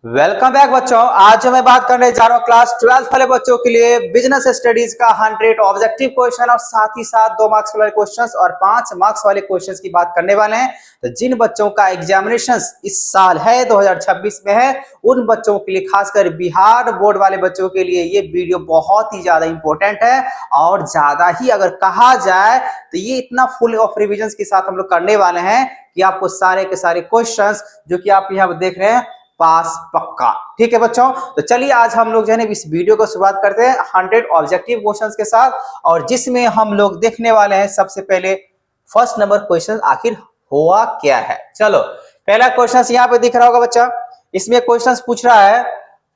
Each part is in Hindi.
वेलकम बैक बच्चों। आज जो मैं बात करने जा रहा हूँ क्लास 12 वाले बच्चों के लिए बिजनेस स्टडीज का 100 ऑब्जेक्टिव क्वेश्चन और साथ ही साथ 2 मार्क्स वाले क्वेश्चंस और 5 मार्क्स वाले क्वेश्चंस की बात करने वाले हैं। तो जिन बच्चों का एग्जामिनेशन इस साल है 2026 में है, उन बच्चों के लिए खासकर बिहार बोर्ड वाले बच्चों के लिए ये वीडियो बहुत ही ज्यादा इंपॉर्टेंट है। और ज्यादा ही अगर कहा जाए तो ये इतना फुल ऑफ रिविजन के साथ हम लोग करने वाले हैं कि आपको सारे के सारे क्वेश्चन जो कि आप यहाँ देख रहे हैं पास पक्का। ठीक है बच्चों, तो चलिए आज हम लोग जो है इस वीडियो को शुरुआत करते हैं 100 ऑब्जेक्टिव क्वेश्चंस के साथ, और जिसमें हम लोग देखने वाले हैं सबसे पहले फर्स्ट नंबर क्वेश्चन आखिर हुआ क्या है। चलो पहला क्वेश्चन यहाँ पे दिख रहा होगा बच्चा। इसमें क्वेश्चन पूछ रहा है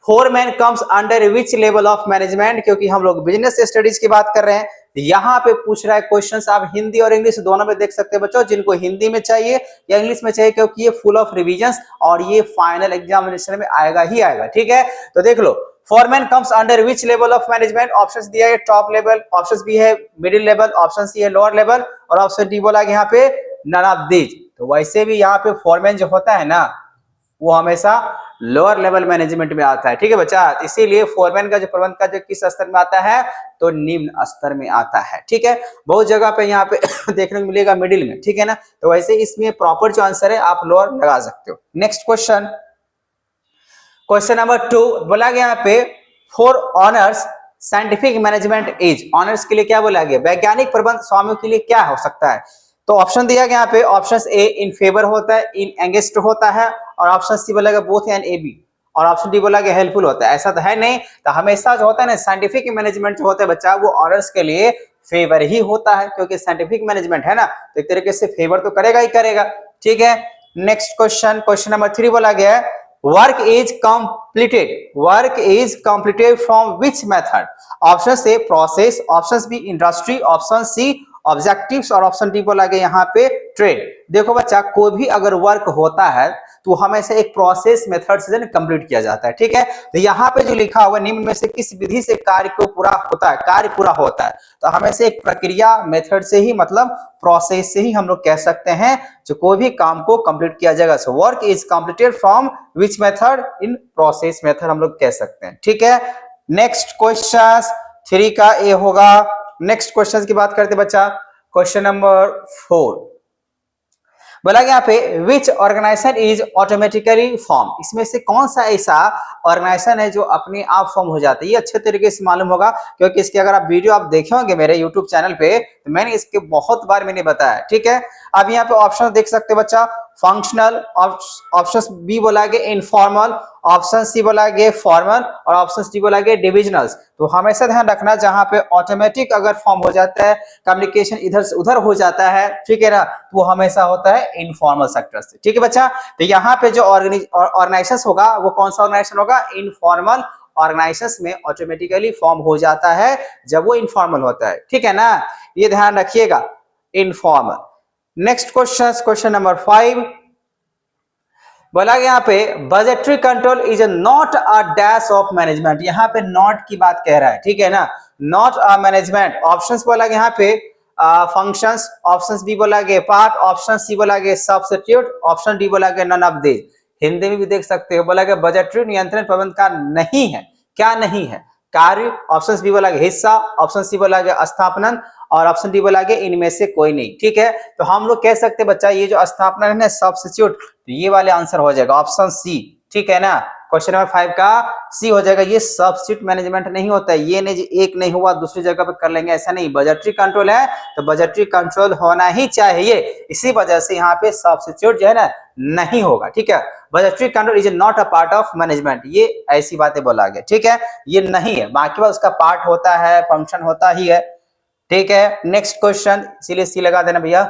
foreman comes under which level of management, क्योंकि हम लोग बिजनेस स्टडीज की बात कर रहे हैं। यहाँ पे पूछ रहा है क्वेश्चंस, आप हिंदी और इंग्लिश दोनों में देख सकते हैं बच्चों, जिनको हिंदी में चाहिए या इंग्लिश में चाहिए, क्योंकि ये फुल ऑफ रिविजन्स और ये फाइनल एग्जामिनेशन में आएगा ही आएगा। ठीक है, तो देख लो foreman comes under which level of management. Option दिया है टॉप लेवल, ऑप्शन बी है मिडिल लेवल, ऑप्शन सी है लोअर लेवल, और ऑप्शन डी बोला यहाँ पे नन ऑफ दीज। तो वैसे भी यहाँ पे फोरमैन जो होता है ना, वो हमेशा लोअर लेवल मैनेजमेंट में आता है। ठीक है बच्चा, इसीलिए फोरमैन का जो प्रबंध का जो किस स्तर में आता है, तो निम्न स्तर में आता है। ठीक है, बहुत जगह पे यहाँ पे देखने को मिलेगा मिडिल में। ठीक है ना, तो वैसे इसमें प्रॉपर जो आंसर है आप लोअर लगा सकते हो। नेक्स्ट क्वेश्चन, क्वेश्चन नंबर 2 बोला गया यहाँ पे for honours scientific management is. Honours के लिए क्या बोला गया, वैज्ञानिक प्रबंध स्वामियों के लिए क्या हो सकता है। तो ऑप्शन दिया गया यहाँ पे, ऑप्शन ए इन फेवर होता है, इन एंगेस्ट होता है, और ऑप्शन सी बोला गया बोथ एंड ए बी, और ऑप्शन डी बोला गया हेल्पफुल होता है। ऐसा तो है नहीं, तो हमेशा जो होता है ना साइंटिफिक मैनेजमेंट जो होता है बच्चा, वो ऑनर्स के लिए फेवर ही होता है, क्योंकि साइंटिफिक मैनेजमेंट है ना, तो एक तरीके से फेवर तो करेगा ही करेगा। ठीक है, नेक्स्ट क्वेश्चन, क्वेश्चन नंबर 3 बोला गया है work is completed from which method. Option A process, option B industry, option C objectives, और ऑप्शन डी बोला गया यहाँ पे ट्रेड। देखो बच्चा, कोई भी अगर वर्क होता है तो हमेशा एक प्रोसेस मेथड से कंप्लीट किया जाता है। ठीक है, तो यहाँ पे जो लिखा हुआ निम्न में से किस विधि से कार्य को पूरा होता है, कार्य पूरा होता है, तो हमेशा एक प्रक्रिया मेथड से ही, मतलब प्रोसेस से ही हम लोग कह सकते हैं जो कोई भी काम को कंप्लीट किया जाएगा। So work is completed from which method, in process method हम लोग कह सकते हैं। ठीक है, नेक्स्ट क्वेश्चन 3 का ए होगा। नेक्स्ट क्वेश्चन की बात करते बच्चा, क्वेश्चन नंबर 4 बोला गया यहाँ पे विच ऑर्गेनाइजेशन इज ऑटोमेटिकली फॉर्म। इसमें से कौन सा ऐसा ऑर्गेनाइजेशन है जो अपने आप फॉर्म हो जाता है। ये अच्छे तरीके से मालूम होगा, क्योंकि इसके अगर आप वीडियो आप देखे होंगे मेरे यूट्यूब चैनल पे, तो मैंने इसके बहुत बार मैंने बताया। ठीक है, अब यहाँ पे ऑप्शन देख सकते हैं बच्चा, फंक्शनल, ऑप्शन बी बोला गया इनफॉर्मल, ऑप्शन सी बोला गया फॉर्मल, और ऑप्शन डी बोला गया डिविजनल्स। तो हमेशा ध्यान रखना, जहां पे ऑटोमेटिक अगर फॉर्म हो जाता है, कम्युनिकेशन इधर से उधर हो जाता है, ठीक है ना, तो वो हमेशा होता है इनफॉर्मल सेक्टर से। ठीक है बच्चा, तो यहाँ पे जो ऑर्गेनाइजेशन होगा वो कौन सा ऑर्गेनाइजेशन होगा, इनफॉर्मल ऑर्गेनाइजेशन में ऑटोमेटिकली फॉर्म हो जाता है जब वो इनफॉर्मल होता है। ठीक है ना, ये ध्यान रखिएगा, informal. Next question, question number 5 बोला यहाँ पे budgetary control is not a dash of management. यहाँ पे नॉट की बात कह रहा है। ठीक है ना, नॉट अ मैनेजमेंट। ऑप्शंस बोला यहाँ पे फंक्शंस, ऑप्शन बी बोला गया पार्ट, ऑप्शन सी बोला गया सब्स्टिट्यूट, ऑप्शन डी बोला गया नन ऑफ दीज। हिंदी में भी देख सकते हो, बोला गया बजटरी नियंत्रण प्रबंध का नहीं है। क्या नहीं है, कार्य। ऑप्शन बी बोला गया हिस्सा, ऑप्शन सी बोला गया स्थापना, और ऑप्शन डी बोला गया इनमें से कोई नहीं। ठीक है, तो हम लोग कह सकते हैं बच्चा, ये जो स्थापना है ना सब्स्टिट्यूट, तो ये वाले आंसर हो जाएगा ऑप्शन सी। ठीक है ना, क्वेश्चन नंबर 5 का सी हो जाएगा। ये सब्स्टिट्यूट मैनेजमेंट नहीं होता है, ये नहीं एक नहीं हुआ दूसरी जगह पे कर लेंगे, ऐसा नहीं। बजटरी कंट्रोल है तो बजटरी कंट्रोल होना ही चाहिए, इसी वजह से यहाँ पे सब्स्टिट्यूट जो है ना नहीं होगा। ठीक है, budgetary control is not a part of management, ये ऐसी बातें बोला गया। ठीक है, ये नहीं है, बाकी बात उसका पार्ट होता है, फंक्शन होता ही है। ठीक है, नेक्स्ट क्वेश्चन, इसीलिए सी लगा देना भैया।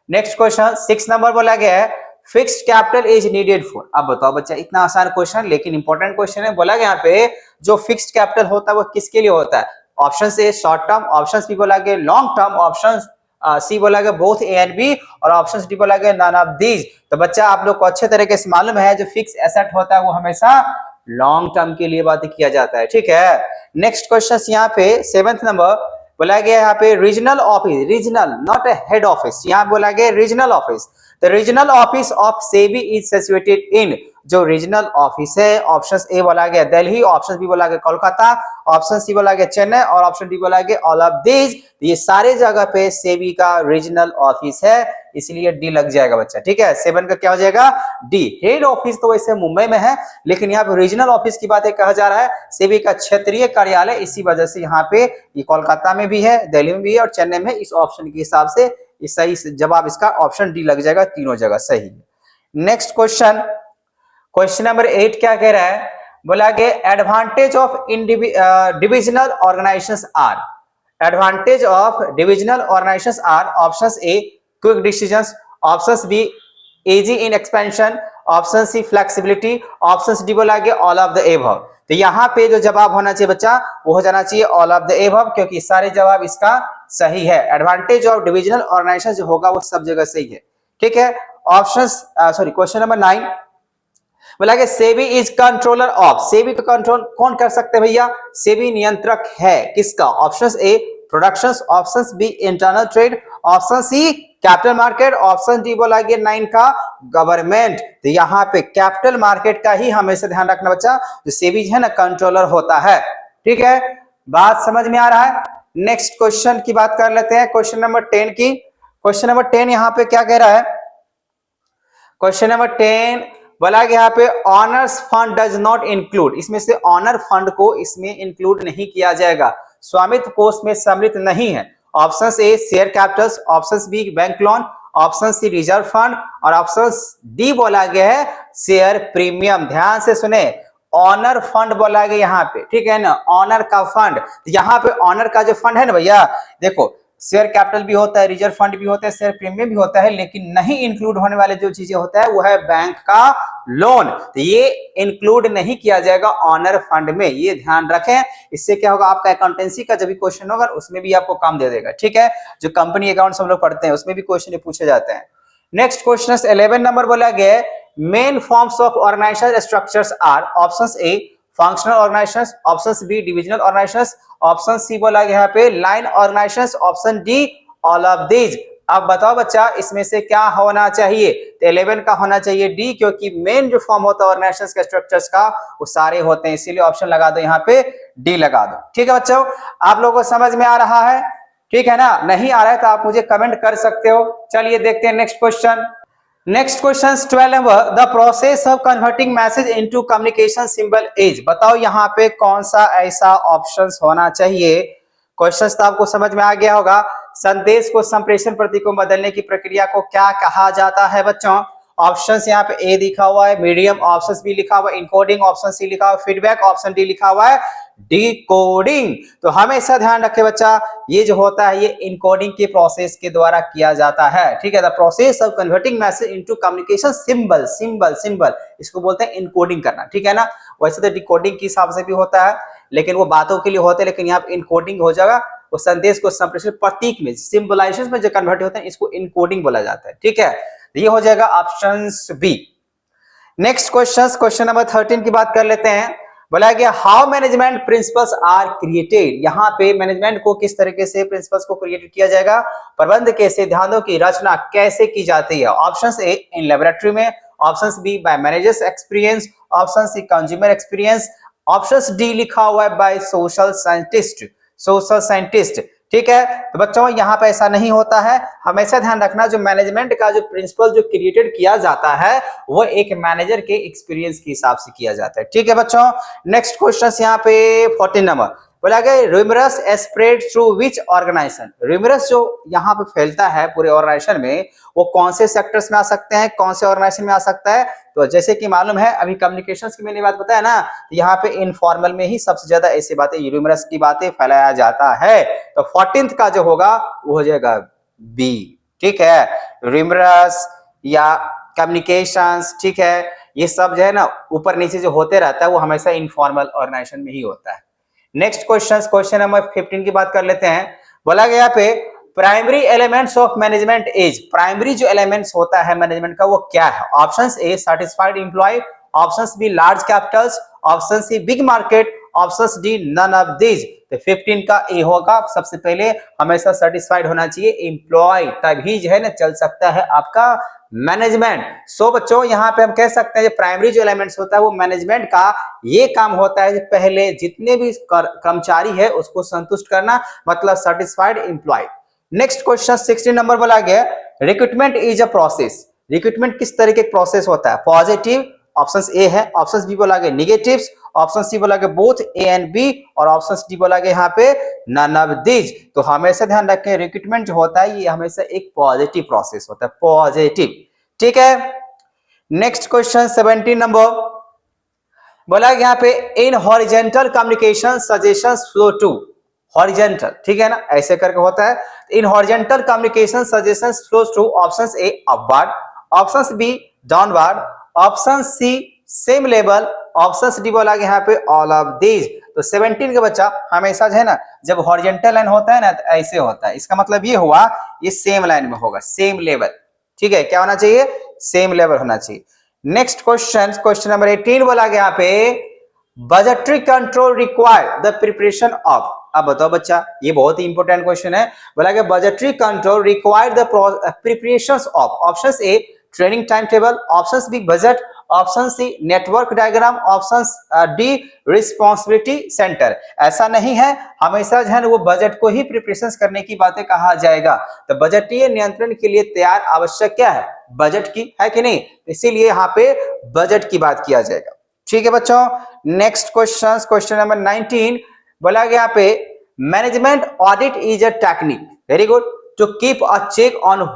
नेक्स्ट क्वेश्चन 6 नंबर बोला गया है fixed capital is needed for. अब बताओ बच्चा, इतना आसान क्वेश्चन लेकिन इंपॉर्टेंट क्वेश्चन है। बोला गया यहाँ पे जो फिक्स्ड कैपिटल होता है वो किसके लिए होता है। Option A short term, option B बोला गया लॉन्ग टर्म, ऑप्शन सी बोला गया बोथ ए एंड बी, और ऑप्शन डी बोला गया नन ऑफ दीज। तो बच्चा आप लोग को अच्छे तरीके से मालूम है, जो फिक्स एसेट होता है वो हमेशा लॉन्ग टर्म के लिए बातें किया जाता है। ठीक है, नेक्स्ट क्वेश्चन यहाँ पे 7th नंबर बोला गया यहाँ पे regional office, regional not a head office, यहाँ बोला गया regional office. The regional office of SEBI is situated in, जो रीजनल ऑफिस है ऑप्शन ए बोला गया दिल्ली, ऑप्शन बी बोला गया कोलकाता, ऑप्शन सी बोला गया चेन्नई और ऑप्शन डी बोला गया ऑल ऑफ दीज। ये सारे जगह पे सेबी का रीजनल ऑफिस है, इसलिए डी लग जाएगा बच्चा। ठीक है, 7 का क्या हो जाएगा डी। हेड ऑफिस तो वैसे मुंबई में है, लेकिन यहाँ पे रीजनल ऑफिस की बात कहा जा रहा है, सेबी का क्षेत्रीय कार्यालय, इसी वजह से यहाँ पे ये कोलकाता में भी है, दिल्ली में भी है और चेन्नई में। इस ऑप्शन के हिसाब से इस सही जवाब इसका ऑप्शन डी लग जाएगा, तीनों जगह सही। नेक्स्ट क्वेश्चन, क्वेश्चन नंबर 8 क्या कह रहा है, बोला कि advantage of divisional organisations are, advantage of divisional organisations are, options A quick decisions, options B easy in expansion, option C flexibility, option D बोला गया ऑल ऑफ द एबव। तो यहाँ पे जो जवाब होना चाहिए बच्चा वो हो जाना चाहिए ऑल ऑफ द एबव, क्योंकि सारे जवाब इसका सही है। एडवांटेज ऑफ डिविजनल ऑर्गेनाइजेशन जो होगा वो सब जगह सही है। ठीक है, ऑप्शंस सॉरी क्वेश्चन नंबर 9 बोला कि SEBI is controller of, SEBI का कंट्रोल कौन कर सकते हैं भैया, सेबी नियंत्रक है किसका, option A productions, option B internal trade, option C capital market, option D बोला गया 9 का गवर्नमेंट। तो यहाँ पे कैपिटल मार्केट का ही हमेशा ध्यान रखना बच्चा, जो सेबी है ना कंट्रोलर होता है। ठीक है, बात समझ में आ रहा है। नेक्स्ट क्वेश्चन की बात कर लेते हैं, क्वेश्चन नंबर 10 की। क्वेश्चन नंबर 10 यहाँ पे क्या कह रहा है, क्वेश्चन नंबर 10 बोला कि यहाँ पे honours fund does not include, इसमें से ऑनर फंड को इसमें इंक्लूड नहीं किया जाएगा, स्वामित्व कोष में सम्मिलित नहीं है। Option A share capitals, option B bank loan, option C reserve fund और ऑप्शन डी बोला गया है शेयर प्रीमियम। ध्यान से सुने, ऑनर फंड बोला गया यहाँ पे, ठीक है ना, ऑनर का फंड। यहाँ पे ऑनर का जो फंड है ना भैया, देखो शेयर कैपिटल भी होता है, रिजर्व फंड भी होता है, शेयर प्रीमियम भी होता है, लेकिन नहीं इंक्लूड होने वाले जो चीजें होता है वो है बैंक का लोन। तो ये इंक्लूड नहीं किया जाएगा ऑनर फंड में, ये ध्यान रखें। इससे क्या होगा, आपका अकाउंटेंसी का जब भी क्वेश्चन होगा उसमें भी आपको काम दे देगा। ठीक है, जो कंपनी अकाउंट हम लोग पढ़ते हैं उसमें भी क्वेश्चन पूछे जाते हैं। नेक्स्ट क्वेश्चन 11 नंबर बोला गया main forms of organisation structures are, option A functional organisations, option B divisional organisations, option C बोला गया यहाँ पे line organisations, option D all of these. अब बताओ बच्चा इसमें से क्या होना चाहिए, तो 11 का होना चाहिए डी, क्योंकि मेन जो फॉर्म होता है ऑर्गेनाइजेशंस के स्ट्रक्चर्स का वो सारे होते हैं, इसीलिए ऑप्शन लगा दो यहाँ पे डी लगा दो। ठीक है बच्चों, आप लोगों को समझ में आ रहा है, ठीक है ना, नहीं आ रहा है तो आप मुझे कमेंट कर सकते हो। चलिए देखते हैं next question. Next question 12 number, the process of converting message into communication symbol is, बताओ यहाँ पे कौन सा ऐसा ऑप्शन होना चाहिए। क्वेश्चन तो आपको समझ में आ गया होगा, संदेश को संप्रेषण प्रतीक को बदलने की प्रक्रिया को क्या कहा जाता है बच्चों। ऑप्शन यहाँ पे ए लिखा हुआ है, मीडियम, ऑप्शन बी लिखा हुआ है इनकोडिंग, ऑप्शन सी लिखा हुआ है फीडबैक, ऑप्शन डी लिखा हुआ है डिकोडिंग। तो हमेशा ध्यान रखे बच्चा, ये जो होता है ये इनकोडिंग के प्रोसेस के द्वारा किया जाता है। ठीक है, the process of converting message into communication symbol, symbol इसको बोलते हैं इनकोडिंग करना। ठीक है ना, वैसे तो डिकोडिंग के हिसाब से भी होता है, लेकिन वो बातों के लिए होते हैं, लेकिन यहाँ पे इनकोडिंग हो जाएगा, वो संदेश को संप्रेषण प्रतीक में सिंबलाइजेशन में जो कन्वर्ट होते हैं इसको इनकोडिंग बोला जाता है। ठीक है, ये हो जाएगा option B. Next question number 13 की बात कर लेते हैं। बोला गया how management principles are created, यहाँ पे मैनेजमेंट को किस तरीके से प्रिंसिपल्स को क्रिएट किया जाएगा, प्रबंध के सिद्धांतों की रचना कैसे की जाती है। ऑप्शन ए इन लेबोरेटरी में, option B by managers experience, option C consumer experience, option D लिखा हुआ है बाय सोशल साइंटिस्ट। ठीक है, तो बच्चों यहाँ पे ऐसा नहीं होता है, हमेशा ध्यान रखना जो मैनेजमेंट का जो प्रिंसिपल जो क्रिएटेड किया जाता है वो एक मैनेजर के एक्सपीरियंस के हिसाब से किया जाता है। ठीक है बच्चों, नेक्स्ट क्वेश्चन यहाँ पे 14 नंबर बोला गया र्यूमरस स्प्रेड थ्रू विच ऑर्गेनाइजेशन, र्यूमरस जो यहाँ पे फैलता है पूरे ऑर्गेनाइजेशन में वो कौन से सेक्टर्स में आ सकते हैं, कौन से ऑर्गेनाइजेशन में आ सकता है। तो जैसे कि मालूम है अभी कम्युनिकेशंस की मैंने बात बताया ना, यहाँ पे इनफॉर्मल में ही सबसे ज्यादा ऐसी बातें र्यूमरस की बातें फैलाया जाता है। तो 14th का जो होगा वो हो जाएगा बी। ठीक है, र्यूमरस या कम्युनिकेशंस, ठीक है, ये सब जो है ना ऊपर नीचे जो होते रहता है वो हमेशा इनफॉर्मल ऑर्गेनाइजेशन में ही होता है। नेक्स्ट क्वेश्चन नंबर 15 की बात कर लेते हैं। बोला गया पे primary elements of management is, primary जो एलिमेंट्स होता है मैनेजमेंट का वो क्या है। Option A satisfied employ, option B large capitals, option C big market, option D none of these. तो 15 का ए होगा। सबसे पहले हमेशा सेटिस्फाइड होना चाहिए एम्प्लॉय, तभी जो है ना चल सकता है आपका मैनेजमेंट। सो बच्चों यहाँ पे हम कह सकते हैं प्राइमरी जो एलिमेंट्स होता है वो मैनेजमेंट का ये काम होता है पहले जितने भी कर्मचारी है उसको संतुष्ट करना, मतलब satisfied employ. Next question 16 number बोला गया recruitment is a process. Recruitment किस तरीके का प्रोसेस होता है? पॉजिटिव ऑप्शन ए है, ऑप्शन बी बोला गया नेगेटिव्स, ऑप्शन सी बोला गया बोथ ए एंड बी, और ऑप्शन डी बोला गया यहाँ पे नन ऑफ दीज। तो हमेशा ध्यान रखें रिक्रूटमेंट जो होता है ये हमेशा एक पॉजिटिव प्रोसेस होता है, पॉजिटिव। ठीक है। नेक्स्ट क्वेश्चन 17 नंबर बोला यहाँ पे in horizontal communication suggestions flow to. Horizontal, ठीक है ना, ऐसे करके होता है। In horizontal communication suggestions flows to option A upward, option B downward, option C same level, option D बोला यहाँ पे ऑल ऑफ दीज। तो 17 का बच्चा हमेशा जो है ना जब हॉरिजेंटल लाइन होता है ना तो ऐसे होता है, इसका मतलब ये हुआ ये सेम लाइन में होगा, सेम लेवल। ठीक है, क्या होना चाहिए? सेम लेवल होना चाहिए। नेक्स्ट क्वेश्चन नंबर 18 बोला गया यहाँ पे budgetary control required the preparation of. अब बताओ बच्चा, ये बहुत ही इंपॉर्टेंट क्वेश्चन है। बोला गया budgetary control required the preparations of. Option A training timetable, option B budget, option C network diagram, option D responsibility centre. ऐसा नहीं है, हमेशा जो है वो बजट को ही प्रिपरेशन करने की बातें कहा जाएगा। तो बजटीय नियंत्रण के लिए तैयार आवश्यक क्या है? बजट की, है कि नहीं? इसीलिए यहाँ पे बजट की बात किया जाएगा। ठीक है बच्चों। नेक्स्ट क्वेश्चन नंबर 19 बोला गया पे management audit is a technique, very good, to keep a check on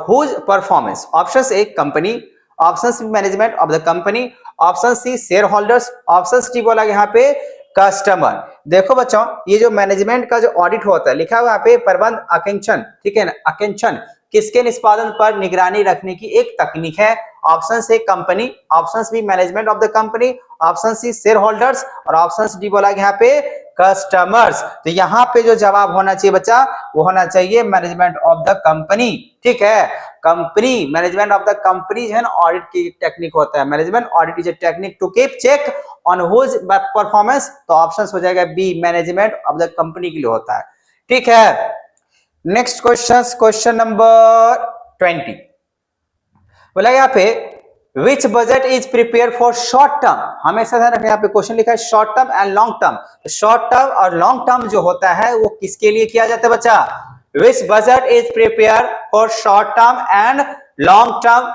whose performance. Options A company, options B management of the company, option C shareholders, option D बोला यहाँ पे कस्टमर। देखो बच्चों ये जो मैनेजमेंट का जो ऑडिट होता है लिखा हुआ यहाँ पे प्रबंध आकेंक्षण, ठीक है ना, आकेंक्षण किसके निष्पादन पर निगरानी रखने की एक तकनीक है। ऑप्शन से company, option B management of the company, option C shareholders, और ऑप्शन डी बोला यहाँ पे कस्टमर्स। तो यहाँ पे जो जवाब होना चाहिए बच्चा वो होना चाहिए मैनेजमेंट ऑफ द कंपनी। ठीक है, company, management of the company है ना ऑडिट की टेक्निक होता है। Management audit is a technique to keep check on whose performance. तो ऑप्शन हो जाएगा B management of the company के लिए होता है। ठीक है। नेक्स्ट क्वेश्चन नंबर 20 बोला यहाँ पे which budget is prepare for short term. हमेशा ध्यान रखना, यहाँ पे क्वेश्चन लिखा है short term and long term. Short term और लॉन्ग टर्म जो होता है वो किसके लिए किया जाता है बच्चा? Which budget is prepare for short term and long term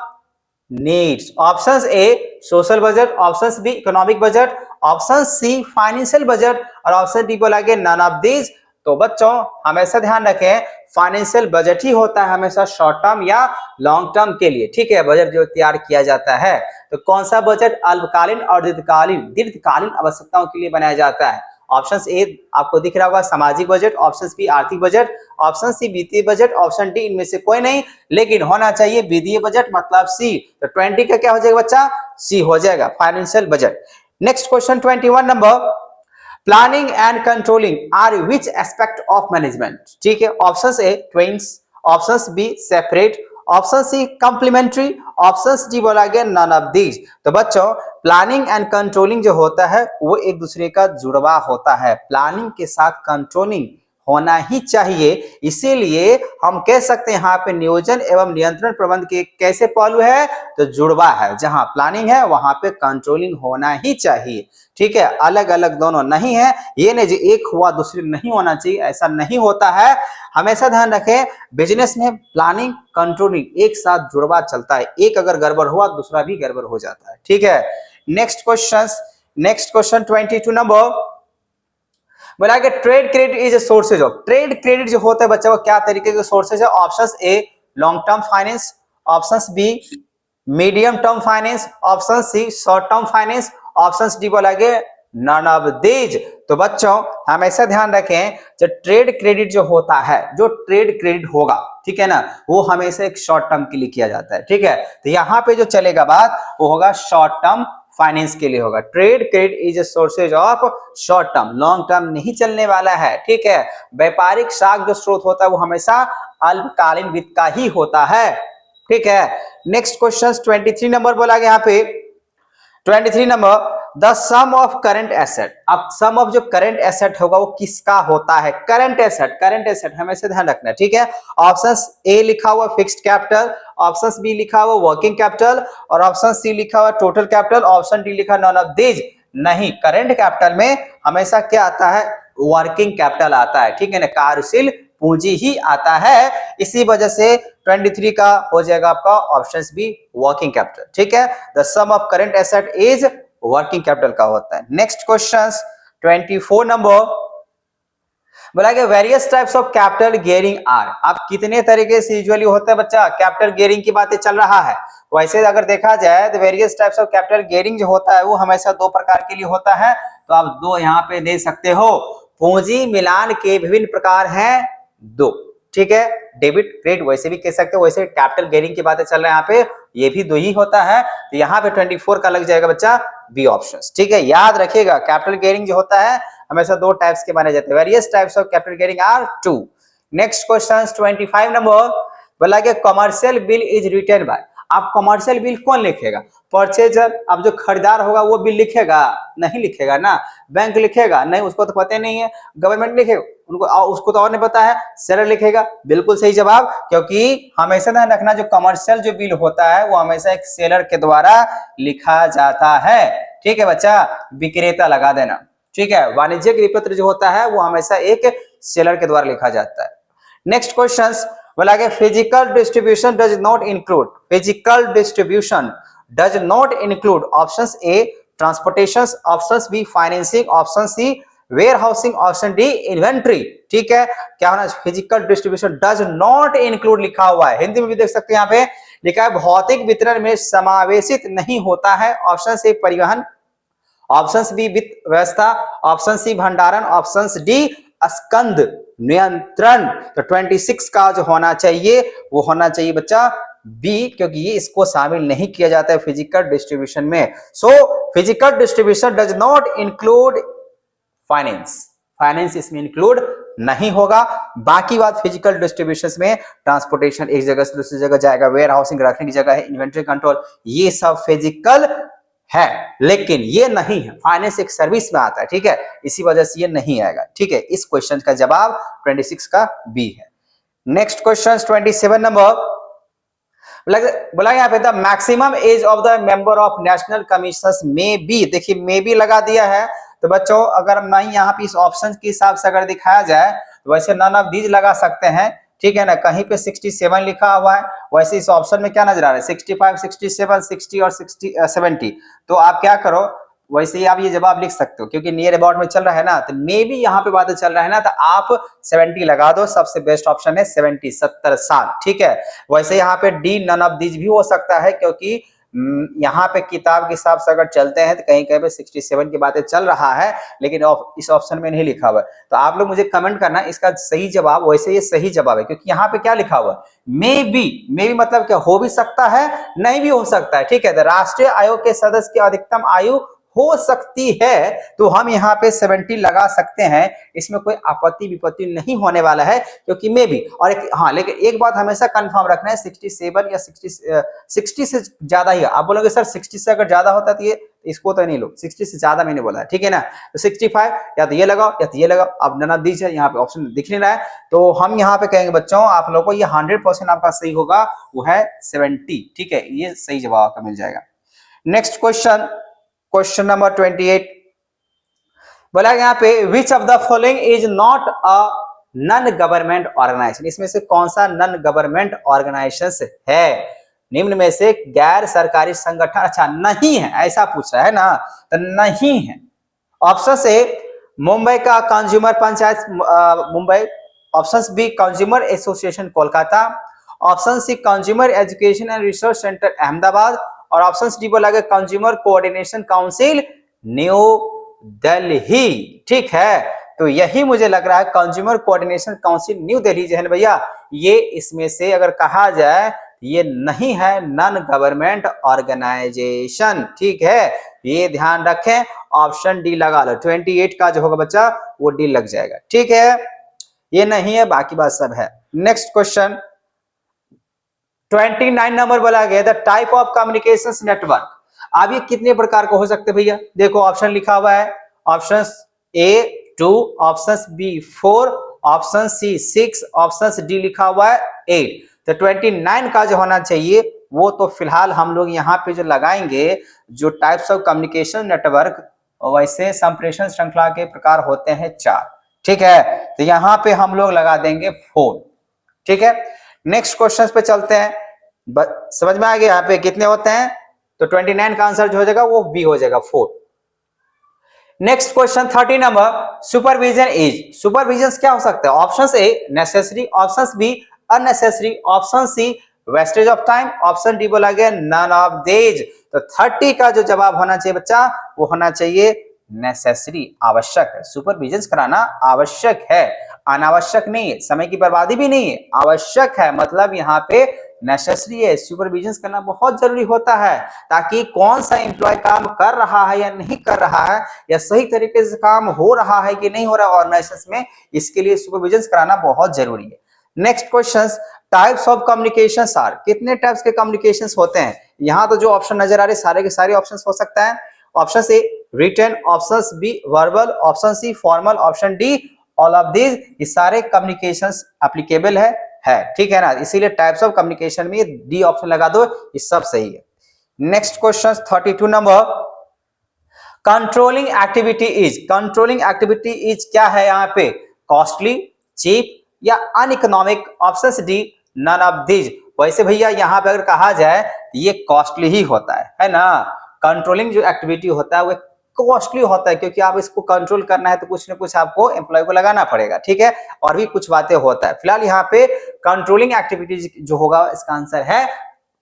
needs. Option A social budget, option B economic budget, option C financial budget, और ऑप्शन डी बोला गया नन ऑफ दीज। तो बच्चों हमेशा ध्यान रखें फाइनेंशियल बजट ही होता है हमेशा शॉर्ट टर्म या लॉन्ग टर्म के लिए। ठीक है, बजट जो तैयार किया जाता है। तो कौन सा बजट अल्पकालीन और दीर्घकालीन आवश्यकताओं के लिए बनाया जाता है? ऑप्शन ए आपको दिख रहा होगा सामाजिक बजट, ऑप्शन बी आर्थिक बजट, ऑप्शन सी वित्तीय बजट, ऑप्शन डी इनमें से कोई नहीं, लेकिन होना चाहिए वित्तीय बजट मतलब सी। तो 20 का क्या हो जाएगा बच्चा? सी हो जाएगा, financial budget. Next question 21 number planning and controlling are which aspect of management. ठीक है, option A twins, option B separate, option C complementary, option D बोला गया नन ऑफ दीज। तो बच्चों प्लानिंग एंड कंट्रोलिंग जो होता है वो एक दूसरे का जुड़वा होता है। प्लानिंग के साथ कंट्रोलिंग होना ही चाहिए, इसीलिए हम कह सकते हैं यहाँ पे नियोजन एवं नियंत्रण प्रबंध के कैसे पहलू है? तो जुड़वा है, जहां प्लानिंग है वहां पे कंट्रोलिंग होना ही चाहिए। ठीक है, अलग अलग दोनों नहीं है, ये नहीं एक हुआ दूसरे नहीं होना चाहिए, ऐसा नहीं होता है। हमेशा ध्यान रखें बिजनेस में प्लानिंग कंट्रोलिंग एक साथ जुड़वा चलता है, एक अगर गड़बड़ हुआ दूसरा भी गड़बड़ हो जाता है। ठीक है। नेक्स्ट क्वेश्चन 22 नंबर बोला कि trade credit is sources of. Trade credit जो होता है बच्चा वो क्या तरीके के सोर्सेज है? Option A long term finance, option B medium term finance, option C short term finance, option D बोला गया नन ऑफ दीज। तो बच्चों हमेशा ध्यान रखें जो ट्रेड क्रेडिट जो होता है, जो ट्रेड क्रेडिट होगा, ठीक है ना, वो हमेशा एक शॉर्ट टर्म के लिए किया जाता है। ठीक है, तो यहाँ पे जो चलेगा बात वो होगा शॉर्ट टर्म फाइनेंस के लिए होगा। Trade credit is a sources of short term, long term नहीं चलने वाला है। ठीक है, व्यापारिक साख जो स्रोत होता है वो हमेशा अल्पकालीन वित्त का ही होता है। ठीक है। नेक्स्ट क्वेश्चन 23 नंबर बोला गया यहाँ पे 23 number the sum of current asset. अब सम ऑफ जो करंट एसेट होगा वो किसका होता है? करंट एसेट हमेशा ध्यान रखना, ठीक है। ऑप्शन ए लिखा हुआ फिक्स्ड कैपिटल, ऑप्शन बी लिखा हुआ वर्किंग कैपिटल और ऑप्शन सी लिखा हुआ टोटल कैपिटल, ऑप्शन डी लिखा नॉन ऑफ दीज। नहीं, करंट कैपिटल में हमेशा क्या आता है? वर्किंग कैपिटल आता है, ठीक है ना, कार्यशील पूंजी ही आता है। इसी वजह से 23 का हो जाएगा आपका ऑप्शन बी वर्किंग कैपिटल, ठीक है। The sum of current asset is working capital का होता है। नेक्स्ट क्वेश्चन 24 नंबर बोला कि various types of capital gearing are. अब कितने तरीके से यूजुअली होता है बच्चा? कैपिटल गियरिंग की बातें चल रहा है। वैसे अगर देखा जाए तो various types of capital gearing जो होता है वो हमेशा दो प्रकार के लिए होता है, तो आप दो यहाँ पे दे सकते हो। पूंजी मिलान के विभिन्न प्रकार हैं दो, ठीक है, डेबिट क्रेडिट वैसे भी कह सकते हो, वैसे कैपिटल गियरिंग की बातें चल रही है यहाँ पे, ये भी दो ही होता है, तो यहाँ पे 24 का लग जाएगा बच्चा बी ऑप्शन, ठीक है। याद रखिएगा कैपिटल गियरिंग जो होता है हमेशा दो टाइप्स के माने जाते हैं। Various types of capital gearing are two. Next question 25 number बोला कि commercial bill is written by. आप कमर्शियल बिल कौन लिखेगा? परचेजर। अब जो खरीदार होगा वो बिल लिखेगा? नहीं लिखेगा ना। बैंक लिखेगा? नहीं, उसको तो पता नहीं है। गवर्नमेंट लिखेगा? उसको तो और नहीं पता है। सेलर लिखेगा? बिल्कुल सही जवाब, क्योंकि हमेशा ध्यान रखना जो कमर्शियल जो बिल होता है वो हमेशा एक सेलर के द्वारा लिखा जाता है, ठीक है बच्चा, विक्रेता लगा देना, ठीक है। वाणिज्यिक विपत्र जो होता है वो हमेशा एक सेलर के द्वारा लिखा जाता है। नेक्स्ट क्वेश्चन बोला कि physical distribution does not include. Physical distribution does not include option A transportation, option B financing, option C warehousing, option D inventory, ठीक है। क्या होना? Physical distribution does not include लिखा हुआ है, हिंदी में भी देख सकते हैं यहाँ पे लिखा है भौतिक वितरण में समावेशित नहीं होता है। ऑप्शन से परिवहन, ऑप्शन बी वित्त व्यवस्था, ऑप्शन सी भंडारण, ऑप्शन डी स्कंद नियंत्रण। तो 26 का जो होना चाहिए वो होना चाहिए बच्चा बी, क्योंकि ये इसको शामिल नहीं किया जाता है फिजिकल डिस्ट्रीब्यूशन में। So physical distribution does not include finance, finance इसमें इंक्लूड नहीं होगा। बाकी बात फिजिकल डिस्ट्रीब्यूशन में ट्रांसपोर्टेशन एक जगह से दूसरी जगह जाएगा, वेयर हाउसिंग रखने की जगह है, इन्वेंट्री कंट्रोल, ये सब फिजिकल है, लेकिन ये नहीं है। फाइनेंस एक सर्विस में आता है, ठीक है, इसी वजह से ये नहीं आएगा, ठीक है। इस क्वेश्चन का जवाब 26 का बी है। नेक्स्ट क्वेश्चन 27 नंबर बोला यहाँ पे the maximum age of the member of national commission में बी। देखिए में बी लगा दिया है, तो बच्चों अगर मैं यहाँ पे इस ऑप्शन के हिसाब से अगर दिखाया जाए तो वैसे नन ऑफ दीज लगा सकते हैं, ठीक है ना। कहीं पे 67 लिखा हुआ है, वैसे इस ऑप्शन में क्या नजर आ रहा है? 65, 67, 60 और 70। तो आप क्या करो, वैसे ही आप ये जवाब लिख सकते हो, क्योंकि नियर अबाउट में चल रहा है ना, तो मे भी यहाँ पे बातें चल रहा है ना, तो आप 70 लगा दो। सबसे बेस्ट ऑप्शन है 70, 70 साल, ठीक है। वैसे यहाँ पे डी नन ऑफ दीज भी हो सकता है, क्योंकि यहाँ पे किताब के हिसाब से अगर चलते हैं तो कहीं कहीं पे 67 की बातें चल रहा है, लेकिन इस ऑप्शन में नहीं लिखा हुआ है। तो आप लोग मुझे कमेंट करना इसका सही जवाब। वैसे ये सही जवाब है, क्योंकि यहाँ पे क्या लिखा हुआ है? मे बी मतलब क्या? हो भी सकता है, नहीं भी हो सकता है, ठीक है। तो राष्ट्रीय आयोग के सदस्य की अधिकतम आयु हो सकती है, तो हम यहाँ पे 70 लगा सकते हैं, इसमें कोई आपत्ति विपत्ति नहीं होने वाला है, क्योंकि मे भी। और हाँ, लेकिन एक बात हमेशा कंफर्म रखना है, 67 या 60 से ज्यादा ही। आप बोलोगे सर 60 से अगर ज्यादा होता तो ये इसको तो नहीं लो, 60 से ज्यादा मैंने बोला है, ठीक है ना। तो 65 या तो ये लगाओ या तो ये लगाओ। अब नन ऑफ दीज है, यहाँ पे ऑप्शन दिख नहीं रहा है, तो हम यहाँ पे कहेंगे बच्चों आप लोगों को ये 100% आपका सही होगा, वो है 70, ठीक है। ये सही जवाब आपका मिल जाएगा। नेक्स्ट क्वेश्चन, क्वेश्चन नंबर 28 बोला यहाँ पे which of the following is not a non government organisation. इसमें से कौन सा नन गवर्नमेंट ऑर्गेनाइजेशन है? निम्न में से गैर सरकारी संगठन, अच्छा नहीं है ऐसा पूछ रहा है ना, तो नहीं है। ऑप्शन से मुंबई का consumer panchayat Mumbai, option B consumer association Kolkata, option C consumer education and research centre Ahmedabad, और ऑप्शन डी बोला गया consumer coordination council New Delhi, ठीक है। तो यही मुझे लग रहा है consumer coordination council New Delhi जो है भैया, ये इसमें से अगर कहा जाए ये नहीं है नन गवर्नमेंट ऑर्गेनाइजेशन, ठीक है। ये ध्यान रखें, ऑप्शन डी लगा लो। 28 का जो होगा बच्चा वो डी लग जाएगा, ठीक है। ये नहीं है, बाकी बात सब है। नेक्स्ट क्वेश्चन 29 नंबर बोला गया the type of communications network. अब ये कितने प्रकार का हो सकते हैं भैया, देखो ऑप्शन लिखा हुआ है, option A 2, option B 4, option C 6, option D लिखा हुआ है 8। तो 29 का जो होना चाहिए वो तो फिलहाल हम लोग यहाँ पे जो लगाएंगे, जो टाइप्स ऑफ कम्युनिकेशन नेटवर्क, वैसे संप्रेषण श्रृंखला के प्रकार होते हैं 4, ठीक है। तो यहाँ पे हम लोग लगा देंगे 4, ठीक है। नेक्स्ट क्वेश्चन पे चलते हैं, समझ में आ गया यहाँ पे कितने होते हैं, तो 29 का आंसर जो हो जाएगा वो बी हो जाएगा 4। Next question 30 number, supervision is, supervision क्या हो सकता है, option A necessary, option B unnecessary, option C wastage of time, option D बोला गया नन ऑफ दीज। तो 30 का जो जवाब होना चाहिए बच्चा वो होना चाहिए नेसेसरी, आवश्यक है, सुपरविजन कराना आवश्यक है, अनावश्यक नहीं है, समय की बर्बादी भी नहीं है, आवश्यक है, मतलब यहाँ पे नेसेसरी है, सुपरविजन करना बहुत जरूरी होता है, ताकि कौन सा एम्प्लॉय काम कर रहा है या नहीं कर रहा है, या सही तरीके से काम हो रहा है कि नहीं हो रहा है ऑर्गेनाइजेशन में, इसके लिए सुपरविजन कराना बहुत जरूरी है। Next question, types of communication are, कितने टाइप्स के कम्युनिकेशन होते हैं, यहाँ तो जो ऑप्शन नजर आ रहे सारे के सारे ऑप्शन हो सकता है, option A written, option B verbal, option C formal, option D all of these, ये सारे कम्युनिकेशंस एप्लीकेबल है, ठीक है ना, इसीलिए टाइप्स ऑफ कम्युनिकेशन में डी ऑप्शन लगा दो, ये सब सही है। Next question 32 number, controlling activity is, controlling activity is क्या है यहाँ पे, कॉस्टली, चीप या uneconomic, option D none of these. वैसे भैया यहाँ पे अगर कहा जाए ये कॉस्टली ही होता है ना, कंट्रोलिंग जो एक्टिविटी होता है वो कॉस्टली होता है, क्योंकि आप इसको कंट्रोल करना है तो कुछ ना कुछ आपको एम्प्लॉय को लगाना पड़ेगा, ठीक है, और भी कुछ बातें होता है। फिलहाल यहाँ पे कंट्रोलिंग एक्टिविटीज जो होगा इसका आंसर है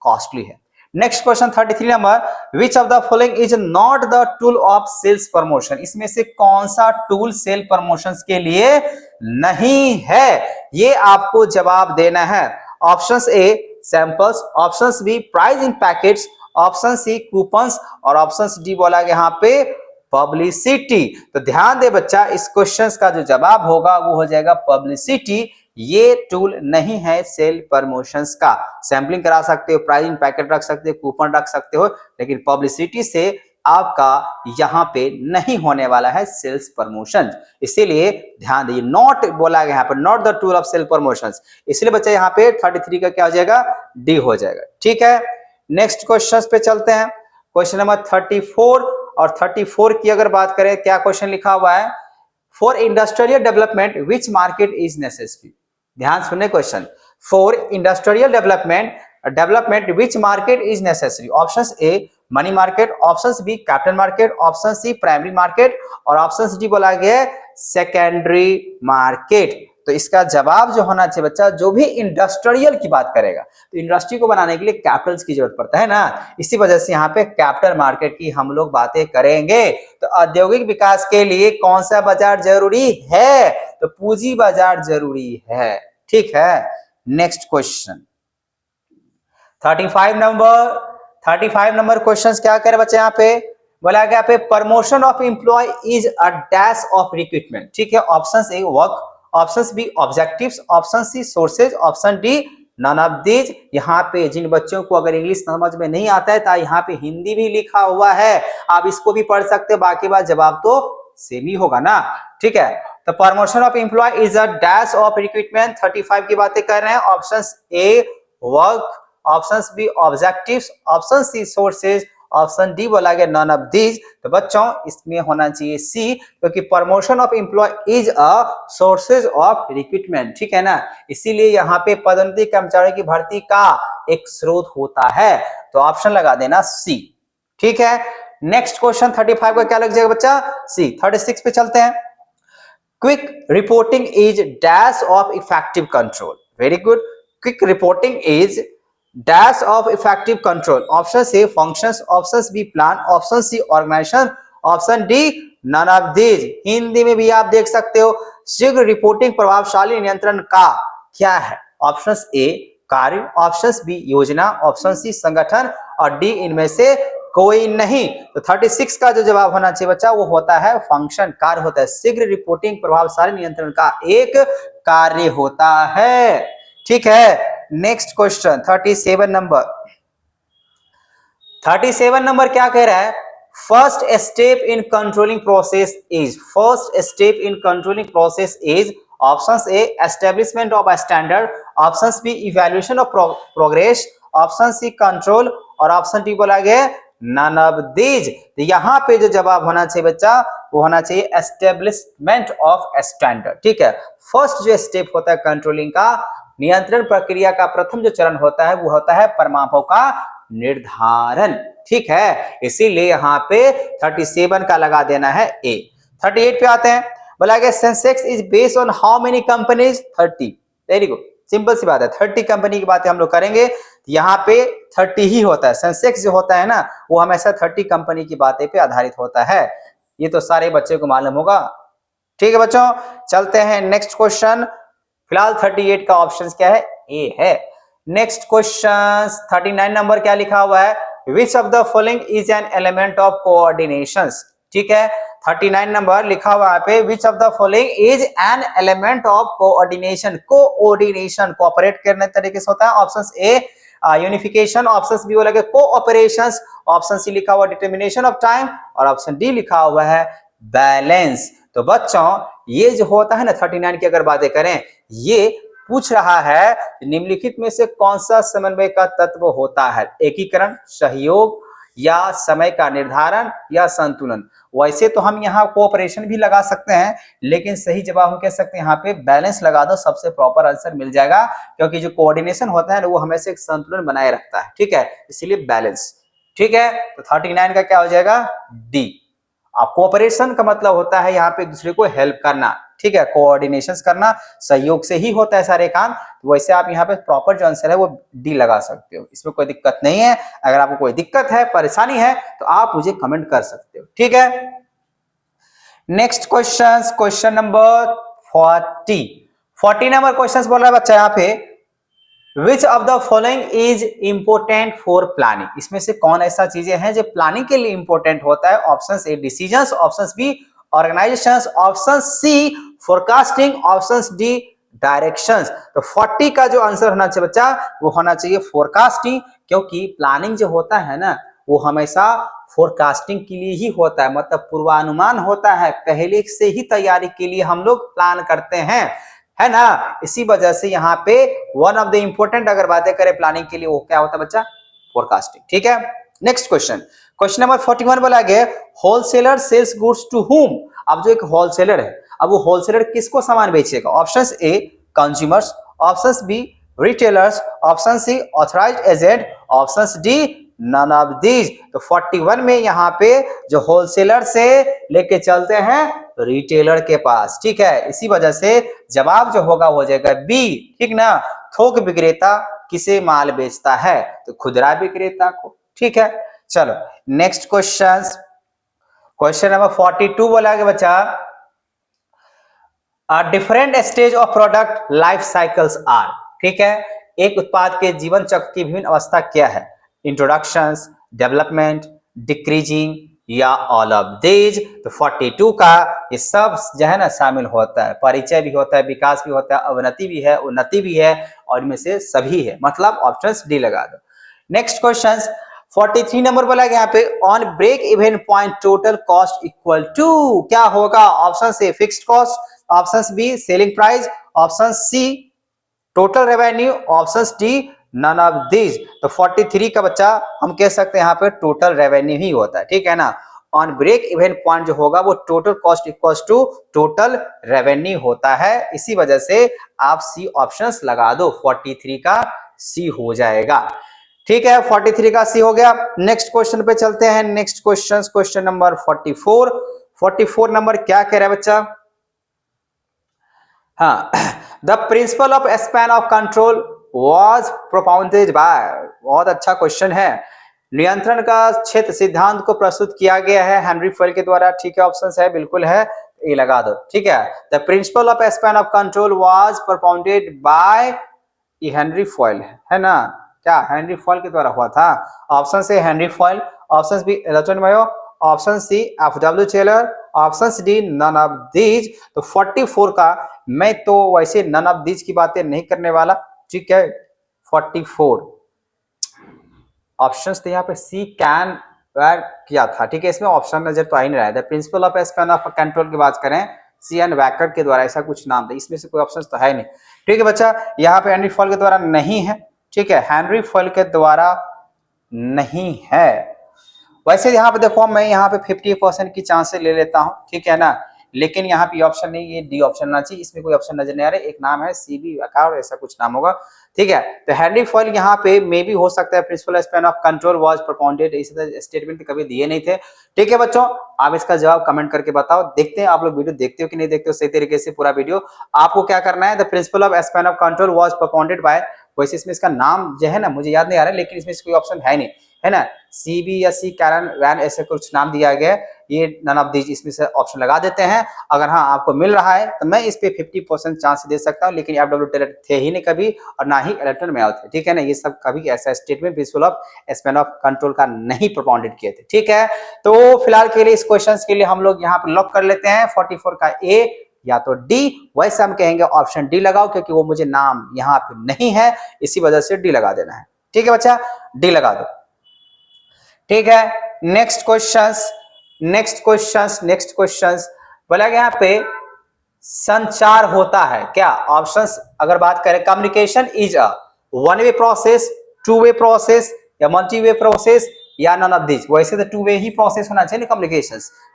कॉस्टली है। Next question 33 number, which of the following is not the tool of sales promotion, इसमें से कौन सा टूल सेल प्रमोशन के लिए नहीं है, ये आपको जवाब देना है। Option A samples, option B price in packets, option C coupons और ऑप्शन डी बोला गया यहाँ पे पब्लिसिटी। तो ध्यान दे बच्चा, इस क्वेश्चन का जो जवाब होगा वो हो जाएगा पब्लिसिटी, ये टूल नहीं है सेल प्रमोशंस का। सैंपलिंग करा सकते हो, प्राइस इन पैकेट रख सकते हो, कूपन रख सकते हो, लेकिन पब्लिसिटी से आपका यहाँ पे नहीं होने वाला है सेल्स प्रमोशन, इसीलिए ध्यान दीजिए, नॉट बोला गया यहाँ पर, not the tool of sale promotion, इसलिए बच्चा यहाँ पे 33 का क्या हो जाएगा, डी हो जाएगा, ठीक है। नेक्स्ट क्वेश्चन पे चलते हैं, क्वेश्चन नंबर 34, और 34 की अगर बात करें क्या क्वेश्चन लिखा हुआ है, for industrial development which market is necessary, ध्यान सुने question, for industrial development which market is necessary, option A money market, option B capital market, option C primary market और ऑप्शन डी बोला गया सेकेंडरी मार्केट। तो इसका जवाब जो होना चाहिए बच्चा, जो भी इंडस्ट्रियल की बात करेगा तो इंडस्ट्री को बनाने के लिए कैपिटल्स की जरूरत पड़ता है ना, इसी वजह से यहाँ पे कैपिटल मार्केट की हम लोग बातें करेंगे। तो औद्योगिक विकास के लिए कौन सा बाजार जरूरी है, तो पूंजी बाजार जरूरी है, ठीक है। नेक्स्ट क्वेश्चन 35 नंबर क्वेश्चन क्या करे बच्चे, यहाँ पे बोला गया पे promotion of employ is a dash of recruitment, ठीक है, option A work, option B objectives, option C sources, option D none of these. यहाँ पे जिन बच्चों को अगर इंग्लिश समझ में नहीं आता है तो यहाँ पे हिंदी भी लिखा हुआ है, आप इसको भी पढ़ सकते हो, बाकी बात जवाब तो सेम ही होगा ना, ठीक है। तो promotion of employ is a dash of recruitment 35 की बातें कर रहे हैं, option A work, option B objectives, option C sources, option D बोला गया नन ऑफ दीज। तो बच्चों इसमें होना चाहिए सी, क्योंकि promotion of employ is a sources of recruitment, ठीक है ना, इसीलिए यहाँ पे पदोन्नति कर्मचारियों की भर्ती का एक स्रोत होता है, तो ऑप्शन लगा देना सी, ठीक है। नेक्स्ट क्वेश्चन 35 का क्या लग जाएगा बच्चा, सी। 36 पे चलते हैं, quick reporting is dash of effective control, very good, quick reporting is dash of effective control, option C functions, option B plan, option C organisation, option D none of these. Hindi में भी आप देख सकते हो, शीघ्र रिपोर्टिंग प्रभावशाली नियंत्रण का क्या है, ऑप्शन ए कार्य, ऑप्शन बी योजना, ऑप्शन सी संगठन और डी इनमें से कोई नहीं। तो 36 का जो जवाब होना चाहिए बच्चा वो होता है फंक्शन, कार्य होता है, शीघ्र रिपोर्टिंग प्रभावशाली नियंत्रण का एक कार्य होता है, ठीक है। नेक्स्ट क्वेश्चन 37 नंबर, 37 नंबर क्या कह रहा है? First step in controlling process is, first step in controlling process is option A establishment of a standard, option B evaluation of progress, option C control और ऑप्शन डी बोला गया नन ऑफ दीज। तो यहाँ पे जो जवाब होना चाहिए बच्चा वो होना चाहिए एस्टेब्लिशमेंट ऑफ स्टैंडर्ड। ठीक है, फर्स्ट जो स्टेप होता है कंट्रोलिंग का, नियंत्रण प्रक्रिया का प्रथम जो चरण होता है वो होता है परिमापों का निर्धारण। ठीक है, इसीलिए यहाँ पे 37 का लगा देना है ए। 38 पे आते हैं, बोला गया sensex is based on how many companies? 30। Very good, simple सी बात है, 30 कंपनी की बातें हम लोग करेंगे, यहाँ पे 30 ही होता है। सेंसेक्स जो होता है ना वो हमेशा 30 कंपनी की बातें पे आधारित होता है, ये तो सारे बच्चे को मालूम होगा। ठीक है बच्चों, चलते हैं नेक्स्ट क्वेश्चन। फिलहाल 38 का ऑप्शन क्या है? ए है। नेक्स्ट क्वेश्चन 39 नंबर क्या लिखा हुआ है? Which of the following is an element of coordination? ठीक है, 39 नंबर लिखा हुआ है पे which of the following is an element of coordination? Coordination cooperate करने तरीके से होता है। Option A unification, option B बोला कोऑपरेशन, ऑप्शन सी लिखा हुआ डिटर्मिनेशन ऑफ टाइम और ऑप्शन डी लिखा हुआ है बैलेंस। तो बच्चों ये जो होता है ना 39 की अगर बातें करें, ये पूछ रहा है निम्नलिखित में से कौन सा समन्वय का तत्व होता है? एकीकरण, सहयोग या समय का निर्धारण या संतुलन? वैसे तो हम यहाँ कोऑपरेशन भी लगा सकते हैं, लेकिन सही जवाब हम कह सकते हैं यहाँ पे बैलेंस लगा दो, सबसे प्रॉपर आंसर मिल जाएगा, क्योंकि जो कोऑर्डिनेशन होता है ना वो हमेशा एक संतुलन बनाए रखता है। ठीक है, इसीलिए बैलेंस। ठीक है, तो 39 का क्या हो जाएगा? डी। अब कोऑपरेशन का मतलब होता है यहाँ पे एक दूसरे को हेल्प करना। ठीक है, कोऑर्डिनेशन करना, सहयोग से ही होता है सारे काम, तो वैसे आप यहाँ पे प्रॉपर जो आंसर है वो डी लगा सकते हो, इसमें कोई दिक्कत नहीं है। अगर आपको कोई दिक्कत है, परेशानी है तो आप मुझे कमेंट कर सकते हो। ठीक है, next question, question number 40 number question बोल रहा है बच्चा यहाँ पे which of the following is important for planning? इसमें से कौन ऐसा चीजें हैं जो प्लानिंग के लिए इंपोर्टेंट होता है? Option A decisions, option B organisations, option C forecasting, option D directions. तो 40 का जो आंसर होना चाहिए बच्चा वो होना चाहिए फोरकास्टिंग, क्योंकि प्लानिंग जो होता है ना वो हमेशा फोरकास्टिंग के लिए ही होता है, मतलब पूर्वानुमान होता है, पहले से ही तैयारी के लिए हम लोग प्लान करते हैं, है ना। इसी वजह से यहाँ पे वन ऑफ द इंपोर्टेंट अगर बातें करें प्लानिंग के लिए वो क्या होता है बच्चा? फोरकास्टिंग। ठीक है, नेक्स्ट क्वेश्चन, क्वेश्चन नंबर 41 बोला गया wholesaler sales goods to whom? अब जो एक होलसेलर है, अब वो होलसेलर किसको सामान बेचेगा? Option A consumers, option B retailers, option C authorised agent, option D none of these. तो 41 में यहाँ पे जो होलसेलर से लेके चलते हैं रिटेलर के पास। ठीक है, इसी वजह से जवाब जो होगा हो जाएगा बी। ठीक ना, थोक विक्रेता किसे माल बेचता है? तो खुदरा विक्रेता को। ठीक है, चलो नेक्स्ट क्वेश्चन, क्वेश्चन नंबर 42 बोला गया बच्चा different stage of product life cycles are. ठीक है, एक उत्पाद के जीवन चक्र की विभिन्न अवस्था क्या है? इंट्रोडक्शन, डेवलपमेंट, डिक्रीजिंग या ऑल ऑफ दीज। तो 42 का ये सब जो है ना शामिल होता है, परिचय भी होता है, विकास भी होता है, अवनति भी है, उन्नति भी है, और इनमें से सभी है, मतलब ऑप्शन डी लगा दो। नेक्स्ट क्वेश्चन 43 नंबर बोला गया यहाँ पे on break even point total cost equal to क्या होगा? ऑप्शन से fixed cost, option B selling price, option C total revenue, option D none of these. तो 43 का बच्चा हम कह सकते हैं यहाँ पे टोटल रेवेन्यू ही होता है। ठीक है ना, ऑन ब्रेक इवन पॉइंट जो होगा वो total cost equals to total revenue होता है, इसी वजह से आप सी ऑप्शंस लगा दो, 43 का सी हो जाएगा। ठीक है, 43 का सी हो गया। नेक्स्ट क्वेश्चन पे चलते हैं, next question, question number 44 number क्या कह रहा है बच्चा? हाँ, the principle of span of control was propounded bye, बहुत अच्छा क्वेश्चन है, नियंत्रण का क्षेत्र सिद्धांत को प्रस्तुत किया गया है हेनरी फॉयल के द्वारा। ठीक है, ऑप्शन है बिल्कुल है, ये लगा दो। ठीक है, the principle of span of control was propounded by Henry foil, है ना, क्या हेनरी फॉयल के द्वारा हुआ था? ऑप्शन से Henry Fayol, option B Elton Mayo, option C F W. Taylor, option D none of these. तो 44 का मैं तो वैसे नन ऑफ दीज की बातें नहीं करने वाला। ठीक है, 44 ऑप्शन तो यहाँ पे सी कैन वेर किया था, ठीक है, इसमें ऑप्शन नजर तो आ ही नहीं रहा है। The principle of span of control की बात करें सी एन वैकर के द्वारा, ऐसा कुछ नाम था, इसमें से कोई ऑप्शन तो है नहीं, ठीक है बच्चा। यहाँ पे हेनरी फॉल के द्वारा नहीं है, ठीक है, हेनरी फॉल के द्वारा नहीं है। वैसे यहाँ पे देखो मैं यहाँ पे 50% की चांस ले लेता हूँ, ठीक है ना, लेकिन यहाँ पे ऑप्शन नहीं, ये डी ऑप्शन ना चाहिए, इसमें कोई ऑप्शन नजर नहीं आ रहा है। एक नाम है सीबी आकार, ऐसा कुछ नाम होगा, ठीक है। तो हेनरी फॉयल यहाँ पे मे भी हो सकता है principle span of control was propounded, इसी स्टेटमेंट कभी दिए नहीं थे, ठीक है बच्चों। आप इसका जवाब कमेंट करके बताओ। देखते हैं आप लोग वीडियो देखते हो कि नहीं देखते हो सही तरीके से पूरा वीडियो। आपको क्या करना है, the principle of span of control was propounded bye, वैसे इसमें इसका नाम जो है ना मुझे याद नहीं आ रहा है, लेकिन इसमें कोई ऑप्शन है नहीं, है ना, सीबी या सी कैरन वैन ऐसे कुछ नाम दिया गया है, ये नन ऑफ दीज, इसमें से ऑप्शन लगा देते हैं। अगर हाँ आपको मिल रहा है तो मैं इस पे 50% चांस दे सकता हूँ, लेकिन एफडब्ल्यू टेलर थे ही नहीं कभी, और ना ही इलेक्ट्रॉन मेल थे, ठीक है ना, ये सब कभी ऐसा statement principle of span of control का नहीं प्रोपाउंडेड किए थे, ठीक है। तो फिलहाल के लिए इस क्वेश्चन के लिए हम लोग यहाँ पे लॉक कर लेते हैं 44 का ए या तो डी, वैसे हम कहेंगे ऑप्शन डी लगाओ, क्योंकि वो मुझे नाम यहाँ पे नहीं है, इसी वजह से डी लगा देना है, ठीक है बच्चा, डी लगा दो, ठीक है। नेक्स्ट क्वेश्चंस बोला गया यहाँ पे संचार होता है क्या, ऑप्शंस अगर बात करें, communication is a one way process, two way process, या मल्टी वे प्रोसेस, या नन ऑफ दिस। वैसे तो टू वे ही प्रोसेस होना चाहिए ना,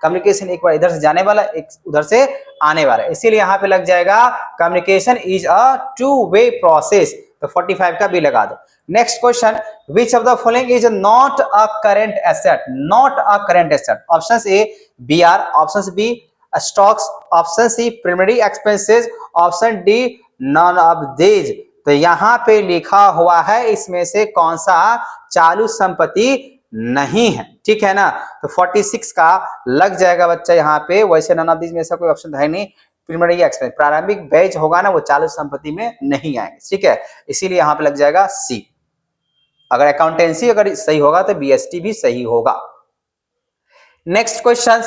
कम्युनिकेशन एक बार इधर से जाने वाला, एक उधर से आने वाला, इसीलिए यहाँ पे लग जाएगा communication is a two way process, तो 45 का भी लगा दो। Next question, which of the following is not a current asset, not a current asset, options A BR, options B stocks, option C primary expenses, option D none of these। तो यहाँ पे लिखा हुआ है इसमें से कौन सा चालू संपत्ति नहीं है, ठीक है ना, तो 46 का लग जाएगा बच्चा यहाँ पे। वैसे नन ऑफ दीज में ऐसा कोई ऑप्शन है नहीं, प्राइमरी एक्सपेंस प्रारंभिक व्यय होगा ना वो चालू संपत्ति में नहीं आएंगे, ठीक है, इसीलिए यहाँ पे लग जाएगा सी। अगर अकाउंटेंसी अगर सही होगा तो बीएसटी भी सही होगा। Next question,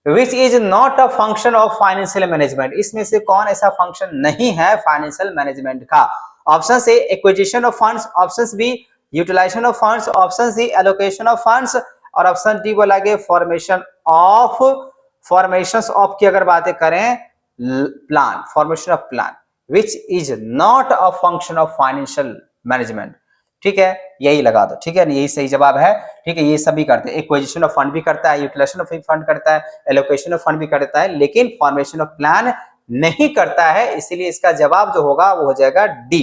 which is not a function of financial management, इसमें से कौन ऐसा फंक्शन नहीं है फाइनेंशियल मैनेजमेंट का, option A acquisition of funds, option B utilisation of funds, option C allocation of funds, और ऑप्शन डी बोला गया फॉर्मेशन ऑफ की अगर बातें करें plan, formation of plan, which is not a function of financial management, ठीक है, यही लगा दो, ठीक है, यही सही जवाब है, ठीक है, ये सभी करते हैं, एक्विजिशन ऑफ फंड भी करता है, यूटिलाइजेशन ऑफ फंड करता है, एलोकेशन ऑफ फंड भी करता है, लेकिन फॉर्मेशन ऑफ प्लान नहीं करता है, इसीलिए इसका जवाब जो होगा वो हो जाएगा D.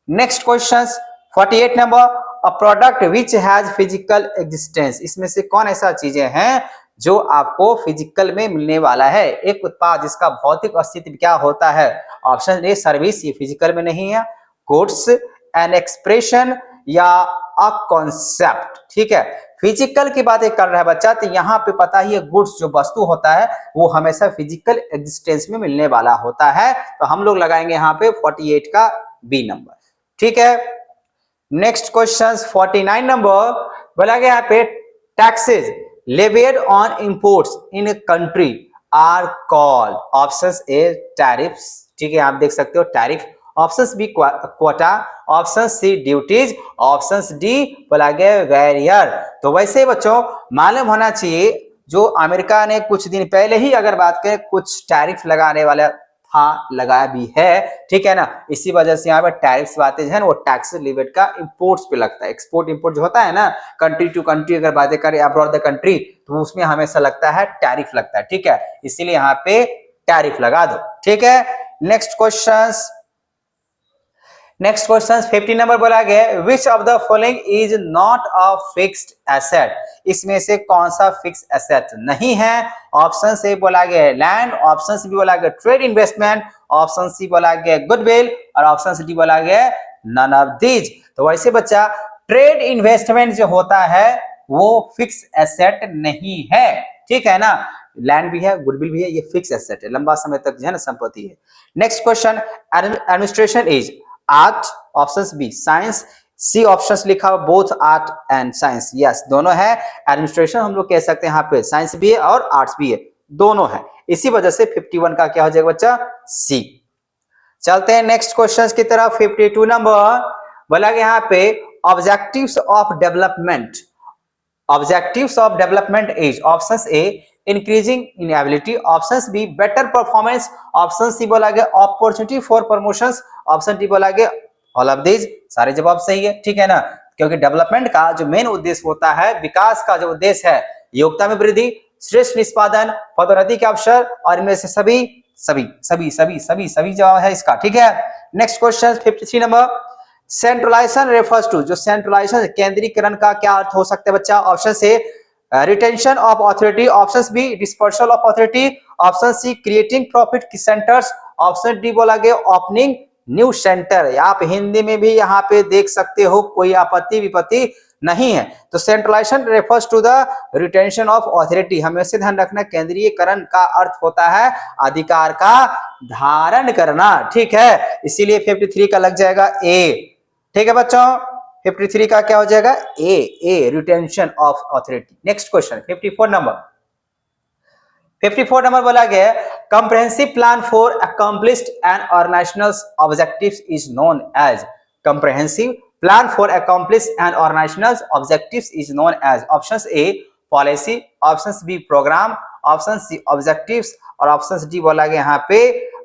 Next question 48 number, a product which has physical existence, इसमें से कौन ऐसा चीजें हैं जो आपको फिजिकल में मिलने वाला है, एक उत्पाद जिसका भौतिक अस्तित्व क्या होता है, ऑप्शन ए सर्विस, ये फिजिकल में नहीं है, गुड्स, एन एक्सप्रेशन, या अ कॉन्सेप्ट, ठीक है, फिजिकल की बातें कर रहा है बच्चा, तो यहाँ पे पता ही है गुड्स जो वस्तु होता है वो हमेशा फिजिकल एग्जिस्टेंस में मिलने वाला होता है, तो हम लोग लगाएंगे यहाँ पे 48 का बी नंबर, ठीक है। नेक्स्ट क्वेश्चन 49 नंबर बोला गया यहाँ पे taxes levied on imports in country are called, option A tariffs, ठीक है, आप देख सकते हो tariff, option B quota, option C duties, option D बोला गया बैरियर। तो वैसे बच्चों मालूम होना चाहिए जो अमेरिका ने कुछ दिन पहले ही अगर बात करें कुछ टैरिफ लगाने वाला था, लगाया भी है, ठीक है ना, इसी वजह से यहाँ पे टैरिफ्स बातें है ना वो टैक्स लिमिट का इंपोर्ट्स पे लगता है, एक्सपोर्ट इंपोर्ट जो होता है ना कंट्री टू कंट्री अगर बातें करें अब्रॉड द कंट्री, तो उसमें हमेशा लगता है टैरिफ लगता है, ठीक है, इसीलिए यहाँ पे टैरिफ लगा दो, ठीक है। नेक्स्ट क्वेश्चन 50 नंबर बोला गया which of the following is not a fixed asset, इसमें से कौन सा फिक्स एसेट नहीं है, ऑप्शन से बोला गया लैंड, ऑप्शन सी बोला गया ट्रेड इन्वेस्टमेंट, ऑप्शन सी बोला गया गुडविल, और ऑप्शन डी बोला गया नन ऑफ दीज। तो वैसे बच्चा ट्रेड इन्वेस्टमेंट जो होता है वो फिक्स एसेट नहीं है, ठीक है ना, लैंड भी है गुडविल भी है, ये फिक्स एसेट है, लंबा समय तक जो है ना संपत्ति है। Next question administration is art, options B science, C options लिखा हुआ both art and science, yes दोनों है, एडमिनिस्ट्रेशन हम लोग कह सकते हैं यहाँ पे साइंस भी है और आर्ट्स भी है, दोनों है, इसी वजह से 51 का क्या हो जाएगा बच्चा सी। चलते हैं नेक्स्ट क्वेश्चन की तरफ 52 नंबर बोला गया यहाँ पे objectives of development, objectives of development is option A increasing in ability, option B better performance, option C बोला गया opportunity for promotions, option D बोला गया ऑल ऑफ दीज। सारे जवाब सही है, ठीक है ना, क्योंकि डेवलपमेंट का जो मेन उद्देश्य होता है, विकास का जो उद्देश्य है, योग्यता में वृद्धि, श्रेष्ठ निष्पादन, पदोन्नति के अवसर, और इनमें से सभी सभी सभी सभी सभी सभी जवाब है इसका, ठीक है। Next question 53 number, centralisation refers to, जो सेंट्रलाइजेशन केंद्रीकरण का क्या अर्थ हो सकता है बच्चा? ऑप्शन से retention of authority, option B dispersal of authority, option C creating profit centres, option D बोला गया ओपनिंग न्यू सेंटर। आप हिंदी में भी यहाँ पे देख सकते हो, कोई आपत्ति विपत्ति नहीं है। तो centralisation refers to the retention of authority, हमेशा ध्यान रखना केंद्रीयकरण का अर्थ होता है अधिकार का धारण करना, ठीक है। इसीलिए 53 का लग जाएगा ए, ठीक है बच्चों। 53 का क्या हो जाएगा? A retention of authority. Next question 54 number, 54 number बोला गया comprehensive plan for accomplished and organisational objectives is known as, comprehensive plan for accomplished and organisational objectives is known as, option A policy, option B programme, option C objectives, और ऑप्शन डी बोला गया यहाँ पे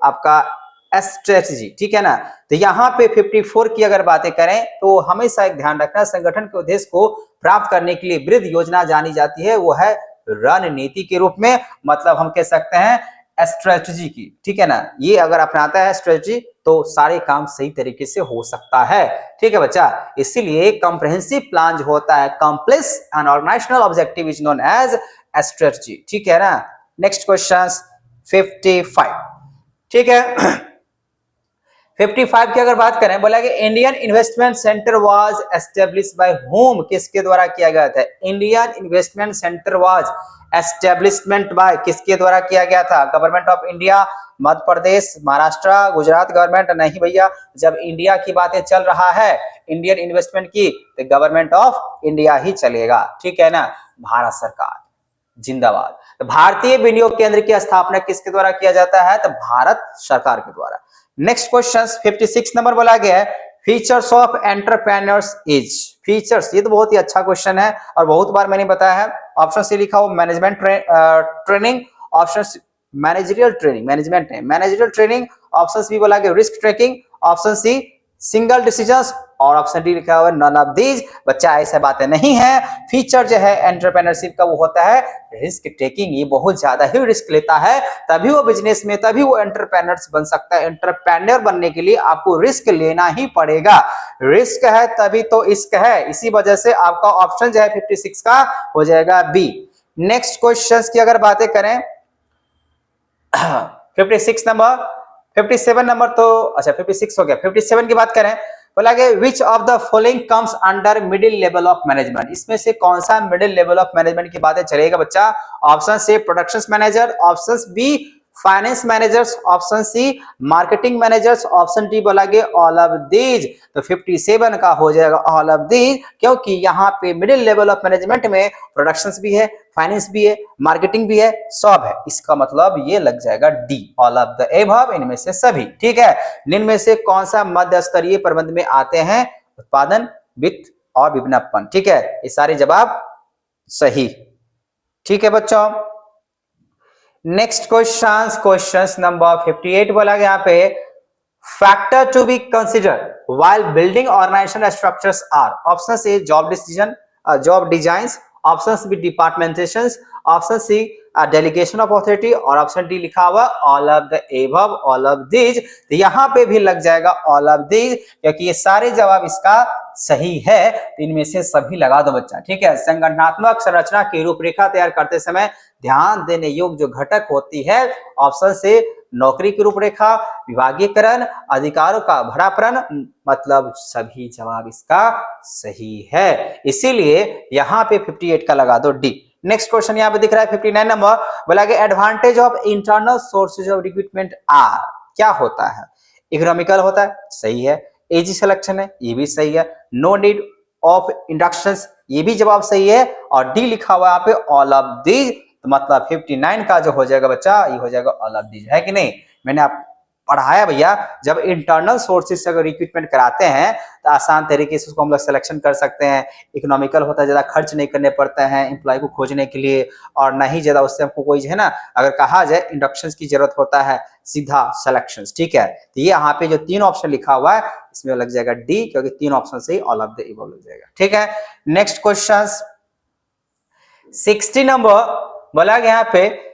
आपका स्ट्रेटजी, ठीक है ना। तो यहाँ पे 54 की अगर बातें करें तो हमेशा एक ध्यान रखना, संगठन के उद्देश्य को प्राप्त करने के लिए वृहद योजना जानी जाती है, वो है रणनीति के रूप में, मतलब हम कह सकते हैं स्ट्रेटजी की, ठीक है ना। ये अगर अपनाता है स्ट्रेटजी तो सारे काम सही तरीके से हो सकता है, ठीक है बच्चा। इसीलिए कंप्रहेंसिव प्लान जो होता है complex and organisational objective is known as strategy, ठीक है ना। नेक्स्ट क्वेश्चन 55, ठीक है। 55 की अगर बात करें, बोला कि Indian investment centre was established by whom, किसके द्वारा किया गया था? Indian investment centre was establishment by, किसके द्वारा किया गया था? Government of India, Madhya Pradesh, Maharashtra, Gujarat government? नहीं भैया, जब इंडिया की बातें चल रहा है इंडियन इन्वेस्टमेंट की, तो गवर्नमेंट ऑफ इंडिया ही चलेगा, ठीक है ना। भारत सरकार जिंदाबाद। तो भारतीय विनियोग केंद्र की स्थापना किसके द्वारा किया जाता है? तो भारत सरकार के द्वारा। नेक्स्ट क्वेश्चन 56 नंबर बोला गया है features of entrepreneurs is, features, ये तो बहुत ही अच्छा क्वेश्चन है और बहुत बार मैंने बताया है। ऑप्शन सी लिखा हो management training, option managerial training, management है मैनेजरियल ट्रेनिंग, ऑप्शन बी बोला गया risk tracking, option C single decisions, और ऑप्शन डी लिखा हुआ है नन ऑफ दीज। बच्चा ऐसा बातें नहीं है, फीचर जो है एंटरप्रेन्योरशिप का वो होता है रिस्क टेकिंग, ये बहुत ज्यादा ही रिस्क लेता है, तभी वो बिजनेस में, तभी वो एंटरप्रेन्योर्स बन सकता है। एंटरप्रेन्योर बनने के लिए आपको रिस्क लेना ही पड़ेगा, रिस्क है तभी तो इश्क है, इसी वजह से आपका ऑप्शन जो है 56 का हो जाएगा बी। नेक्स्ट क्वेश्चन की अगर बातें करें 56 नंबर, 57 नंबर तो अच्छा 56 हो गया, 57 की बात करें, बोला गया which of the following comes under middle level of management, इसमें से कौन सा मिडिल लेवल ऑफ मैनेजमेंट की बातें चलेगा बच्चा? ऑप्शन से production manager, option B finance managers, option C marketing managers, option D बोला गया ऑल ऑफ दीज। तो 57 का हो जाएगा ऑल ऑफ दीज, क्योंकि यहाँ पे मिडिल लेवल ऑफ मैनेजमेंट में प्रोडक्शंस भी है, फाइनेंस भी है, मार्केटिंग भी है, सब है, इसका मतलब ये लग जाएगा D all of the above, इनमें से सभी, ठीक है। इनमें से कौन सा मध्य स्तरीय प्रबंध में आते हैं? उत्पादन, वित्त और विपणन, ठीक है। ये सारे जवाब सही, ठीक है बच्चों। नेक्स्ट क्वेश्चन नंबर 58 बोला गया यहाँ पे factor to be consider while building organisation structures are, option A job decision, job designs, option B departmentation, option C delegation of authority, और ऑप्शन डी लिखा हुआ all of the above, all of these. तो यहाँ पे भी लग जाएगा ऑल ऑफ दीज, क्योंकि ये सारे जवाब इसका सही है, तो इनमें से सभी लगा दो बच्चा, ठीक है। संगठनात्मक संरचना की रूपरेखा तैयार करते समय ध्यान देने योग्य जो घटक होती है, ऑप्शन से नौकरी की रूपरेखा, विभागीकरण, अधिकारों का भरापरण, मतलब सभी जवाब इसका सही है, इसीलिए यहाँ पे 58 का लगा दो डी। नेक्स्ट क्वेश्चन यहाँ पे दिख रहा है 59 नंबर, बोला कि advantage of internal sources of recruitment are, क्या होता है? इकोनॉमिकल होता है, सही है। एजी सिलेक्शन है, ये भी सही है। नो नीड ऑफ इंडक्शंस, ये भी जवाब सही है, और डी लिखा हुआ यहाँ पे ऑल ऑफ दीज, तो मतलब 59 का जो हो जाएगा बच्चा, ये हो जाएगा ऑल ऑफ दीज, है कि नहीं? मैंने आप पढ़ाया भैया, जब इंटरनल सोर्सेज से अगर रिक्रूटमेंट कराते हैं तो आसान तरीके से उसको हम लोग सिलेक्शन कर सकते हैं, इकोनॉमिकल होता है, ज्यादा खर्च नहीं करने पड़ता है एम्प्लॉय को खोजने के लिए, और ना ही ज्यादा उससे हमको कोई है ना, अगर कहा जाए इंडक्शन की जरूरत होता है, सीधा सिलेक्शन। ठीक है, तो ये यहाँ पे जो 3 ऑप्शन लिखा हुआ है इसमें लग जाएगा डी, क्योंकि 3 ऑप्शन से ही ऑल ऑफ द अबव लग जाएगा। ठीक है, नेक्स्ट क्वेश्चन 60 नंबर बोला गया यहाँ पे,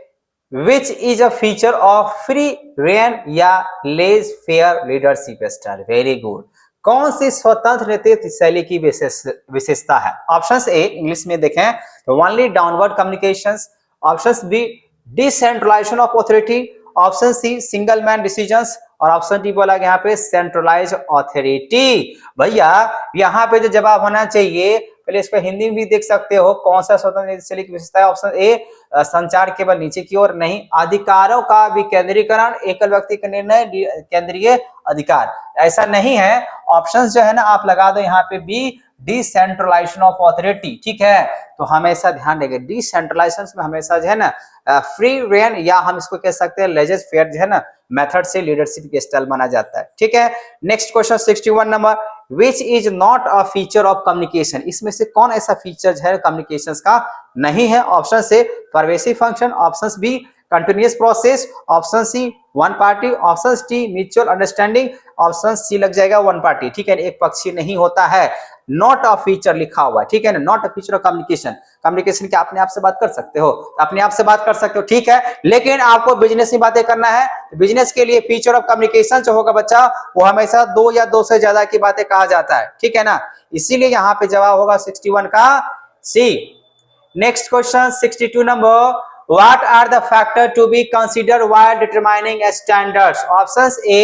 which is a feature of free rein या laissez faire leadership style. Very good, कौन सी स्वतंत्र नेतृत्व शैली की विशेषता है? ऑप्शन ए इंग्लिश में देखें तो only downward communications, option B decentralisation of authority, option C single man decisions, और ऑप्शन डी बोला यहाँ पे सेंट्रलाइज अथॉरिटी। भैया यहाँ पे जो जवाब होना चाहिए, पहले इस पर हिंदी में भी देख सकते हो, कौन सा स्वतंत्र शैली की विशेषता है? ऑप्शन ए संचार केवल नीचे की ओर नहीं, अधिकारों का विकेंद्रीकरण, एकल व्यक्ति का निर्णय, केंद्रीय अधिकार, ऐसा नहीं है। ऑप्शंस जो है ना आप लगा दो यहाँ पे बी, डिसेंट्रलाइजेशन ऑफ अथॉरिटी। ठीक है, तो हमेशा ध्यान देंगे डिसेंट्रलाइजेशन में हमेशा जो है ना फ्री रेन, या हम इसको कह सकते हैं लेजर फेयर जो है ना मेथड से लीडरशिप के स्टाइल माना जाता है। ठीक है, next question 61 number, which is not a feature of communication. इसमें से कौन ऐसा फीचर है कम्युनिकेशन का नहीं है? ऑप्शन से pervasive function, option B continuous process, option C one party, option D mutual understanding, option C लग जाएगा वन पार्टी। ठीक है, एक पक्षी नहीं होता है, नॉट अ फीचर लिखा हुआ है। ठीक है ना, not a feature of communication. Communication क्या अपने आप से बात कर सकते हो? अपने आप से बात कर सकते हो, ठीक है, लेकिन आपको बिजनेस में बातें करना है, बिजनेस के लिए फीचर ऑफ कम्युनिकेशन जो होगा बच्चा, वो हमेशा 2 या 2 से ज्यादा की बातें कहा जाता है। ठीक है ना, इसीलिए यहाँ पे जवाब होगा 61 का C. Next question 62 number, what are the factor to be considered while determining standards? Options A,